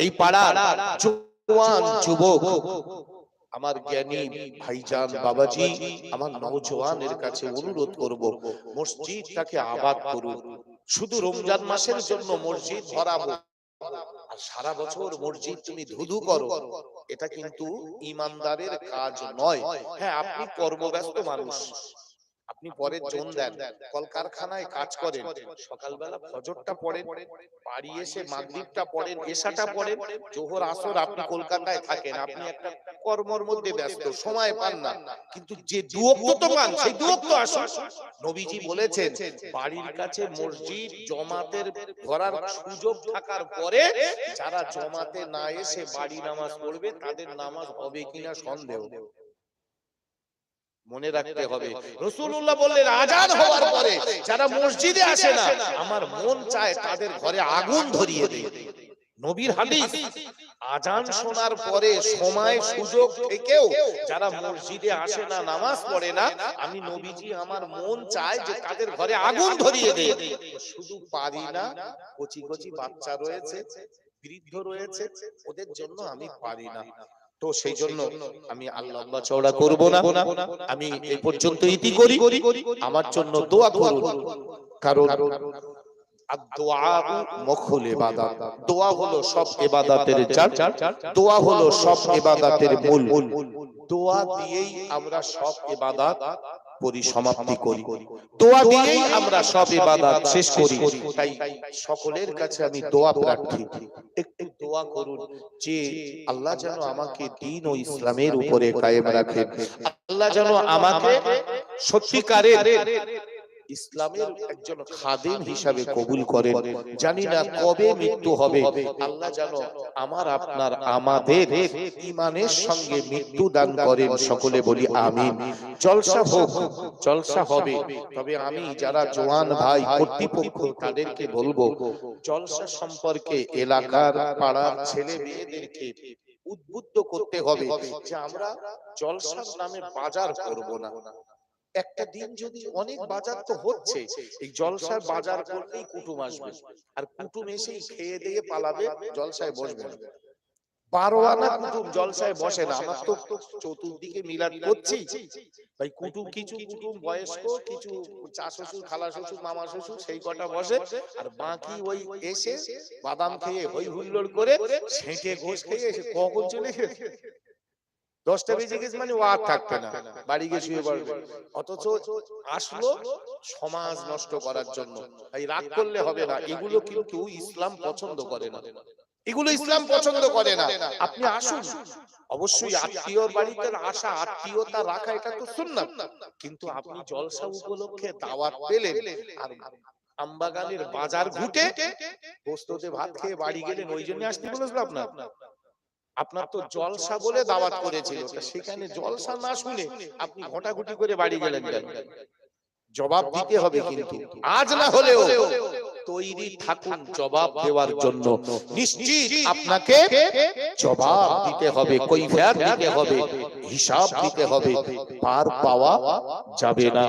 এই পাড়ার জওয়ান যুবক, আমার জ্ঞানী ভাইজান বাবাজি, আমার নওজওয়ানের কাছে অনুরোধ করব, মসজিদটাকে আবাদ করুন। শুধু রমজান মাসের জন্য মসজিদ ভরাবো আর সারা বছর মসজিদ তুমি ধুধু করো, এটা কিন্তু ইমানদারের কাজ নয়। হ্যাঁ, আপনি কর্মব্যস্ত মানুষ, আপনি পরে জন দেন, কলকারখানায় কাজ করেন, সকালবেলা ফজরটা পড়েন, বাড়ি এসে মাগরিবটা পড়েন, এশাটা পড়েন, জোহর আসর আপনি কলকাতায় থাকেন, আপনি একটা কর্মর মধ্যে ব্যস্ত, সময় পান না। কিন্তু যে দুওয়াক্ত তো পান, সেই দুওয়াক্ত আসুন। নবীজি বলেছেন, বাড়ির কাছে মসজিদ জমাতের করার সুযোগ থাকার পরে যারা জমাতে না এসে বাড়ি নামাজ পড়বে, তাদের নামাজ হবে কিনা সন্দেহ। মনে রাখতে হবে, রাসূলুল্লাহ বললেন, আযান হওয়ার পরে যারা মসজিদে আসে না, আমার মন চায় তাদের ঘরে আগুন ধরিয়ে দেই। নবীর হাদিস। আযান শোনার পরে সময় সুযোগ থেকেও যারা মসজিদে আসে না, নামাজ পড়ে না, আমি নবীজি আমার মন চায় যে তাদের ঘরে আগুন ধরিয়ে দেই। শুধু পারি না, কচি কচি বাচ্চা রয়েছে, বৃদ্ধ রয়েছে, ওদের জন্য আমি পারি না। তো সেই জন্য আমি আল্লাহ চওড়া করব না, আমি এই পর্যন্ত ইতি করি। আমার জন্য দোয়া করুন, কারণ দোয়া মুখুল ইবাদত। দোয়া হলো সব ইবাদতের জান, দোয়া হলো সব ইবাদতের মূল। দোয়া দিয়েই আমরা সব ইবাদত পরিসমাপ্তি করি, দোয়া দিয়েই আমরা সব ইবাদত শেষ করি। তাই সকলের কাছে আমি দোয়া প্রার্থী, একটু দোয়া করুন যে আল্লাহ যেন আমাকে দ্বীন ও ইসলামের উপরে কায়েম রাখেন। আল্লাহ যেন আমাকে সত্যিকারের ইসলামের একজন খাদেম হিসাবে কবুল করেন। জানি না কবে মৃত্যু হবে, আল্লাহ যেন আমার আপনার আমাদের ঈমানের সঙ্গে মৃত্যু দান করেন। সকলে বলি আমিন। জলসা হোক, জলসা হবে, তবে আমি যারা জওয়ান ভাই কর্তৃপক্ষ তাদেরকে বলবো, জলসা সম্পর্কে এলাকার পাড়ার ছেলে মেয়েদেরকে উদ্বুদ্ধ করতে হবে যে আমরা জলসার নামে বাজার করব না। একটা দিন যদি অনেক বাজার তো হচ্ছে, এই জলসার বাজার করলেই কুটুম আসবে, আর কুটুম এসেই খেয়ে দিয়ে পালাবে, জলসায় বসবে না। 12 আনা কুটুম জলসায় বসে না। আমার তো চতুর্দিকে মিলাদ করছি ভাই, কুটুম কিছু কুটুম বয়স্ক, কিছু চা শ্বশুর, খালা শ্বশুর, মামা শ্বশুর, সেই কটা বসে, আর বাকি ওই এসে বাদাম খেয়ে হই হুল্লোড় করে সেঁটে গোশ খেয়ে এসে কখন চলে গেছে 10টা বেজে গেছে মানে ও আর থাকবে না, বাড়ি গিয়ে শুয়ে পড়বে। অথচ আসলো সমাজ নষ্ট করার জন্য। ভাই রাগ করলে হবে না, এগুলো কিন্তু ইসলাম পছন্দ করে না, এগুলো ইসলাম পছন্দ করে না। আপনি আসুন, অবশ্যই আত্মীয়র বাড়িতে আসা, আত্মীয়তা রাখা, এটা তো সুন্নাত, কিন্তু আপনি জলসা উপলক্ষে দাওয়াত পেলেন আর আমবাগানের বাজার ঘুটে গোস্ততে ভাত খেয়ে বাড়ি গেলেন, ওই জন্য আসতে বলেছিল আপনার? আপনার তো জলসা বলে দাওয়াত করেছিল, সেখানে জলসা না শুনে আপনি ঘটাঘুটি করে বাড়ি গেলেন কেন? জবাব দিতে হবে, কিন্তু আজ না হলেও তৈরি থাকুন জবাব দেওয়ার জন্য। নিশ্চিত আপনাকে জবাব দিতে হবে, কৈফিয়ত দিতে হবে, হিসাব দিতে হবে, পার পাওয়া যাবে না।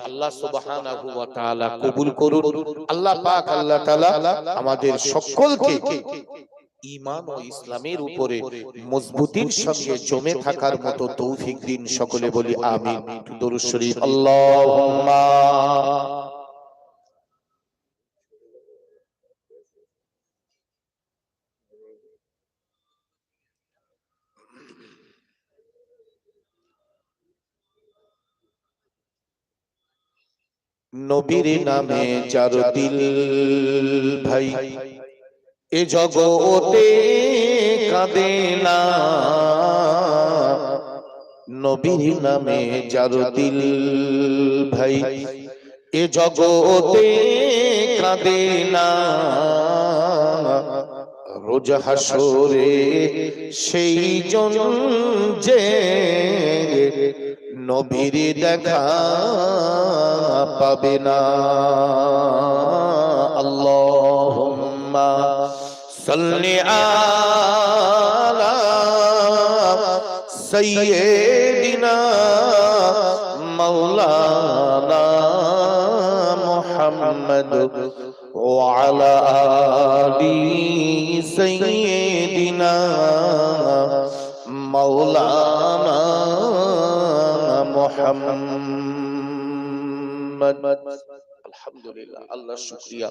আল্লাহ সুবহানাহু ওয়া তাআলা কবুল করুন। আল্লাহ পাক আল্লাহ তাআলা আমাদের সকলকে ঈমান ও ইসলামের উপরে মজবুতির সঙ্গে জমে থাকার মতো তৌফিক দিন। সকলে বলি আমিন। দরুদ শরীফ। আল্লাহুম্মা নবীর নামে যার দিল ভাই, এ জগতে কাঁদে না। নবীর নামে যার দিল ভাই, এ জগতে কাঁদে না। রোজ হাসরে সেই জন যে নবীর দেখা পাবে না। আল্লাহুম্মা সাল্লি আলা সাইয়্যিদিনা মাওলানা মুহাম্মদ ওয়া আলা আলি সাইয়্যিদিনা মাওলানা মুহাম্মদ। আলহামদুলিল্লাহ, আল্লাহর শুকরিয়া।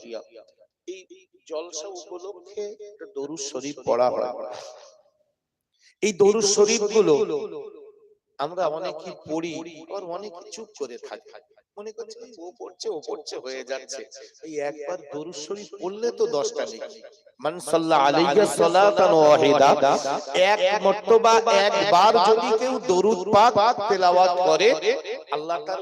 এই জলসা উপলক্ষে দরুদ শরীফ পড়া হয়। এই দরুদ শরীফ গুলো আমরা অনেকে পড়ি, আর অনেকে চুপ করে থাকি, মনে করছে ও পড়ছে হয়ে যাচ্ছে। এই একবার দরুদ শরীফ পড়লে তো 10টা নেকি। মান সাল্লা আলাইহি সালাতান ওয়াহিদা, এক মর্তবা একবার যদি কেউ দরুদ পাক তেলাওয়াত করে, আল্লাহ তার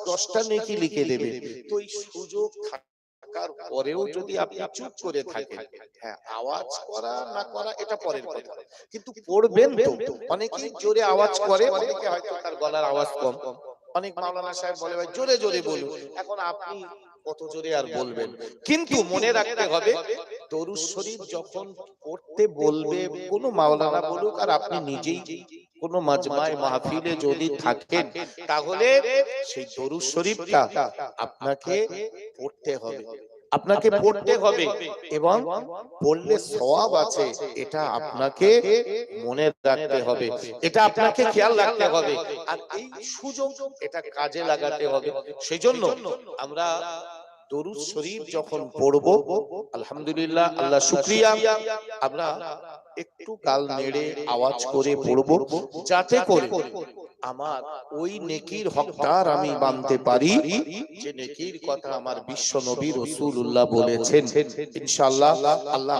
10টা নেকি লিখে দেবে। তো এই সুযোগ থাকার পরেও যদি আপনি চুপ করে থাকেন, হ্যাঁ আওয়াজ করা না করা এটা পরের কথা, কিন্তু পড়বেন তো। অনেকেই জোরে আওয়াজ করে, অনেকে হয়তো তার গলার আওয়াজ কম। অনেক মাওলানা সাহেব বলে ভাই জোরে জোরে বলুন। এখন আপনি কত জোরে আর বলবেন, কিন্তু মনে রাখতে হবে দরুদ শরীফ যখন পড়তে বলবে কোন মাওলানা বলুক, আর আপনি নিজেই কোন মাজমায়ে মাহফিলে যদি থাকেন, তাহলে সেই দরুদ শরীফটা আপনাকে পড়তে হবে, আপনাকে পড়তে হবে, এবং পড়লে সওয়াব আছে এটা আপনাকে মনে রাখতে হবে, এটা আপনাকে খেয়াল রাখতে হবে, আর এই সুযোগ এটা কাজে লাগাতে হবে। সেজন্য আমরা দরুদ শরীফ যখন পড়বো, আলহামদুলিল্লাহ, আল্লাহ শুকরিয়া, আমরা একটু গাল নেড়ে আওয়াজ করে পড়বো, যাতে করে আমার ওই নেকির হকদার আমি বানতে পারি, যে নেকির কথা আমার বিশ্ব নবী রাসূলুল্লাহ বলেছেন। ইনশাআল্লাহ আল্লাহ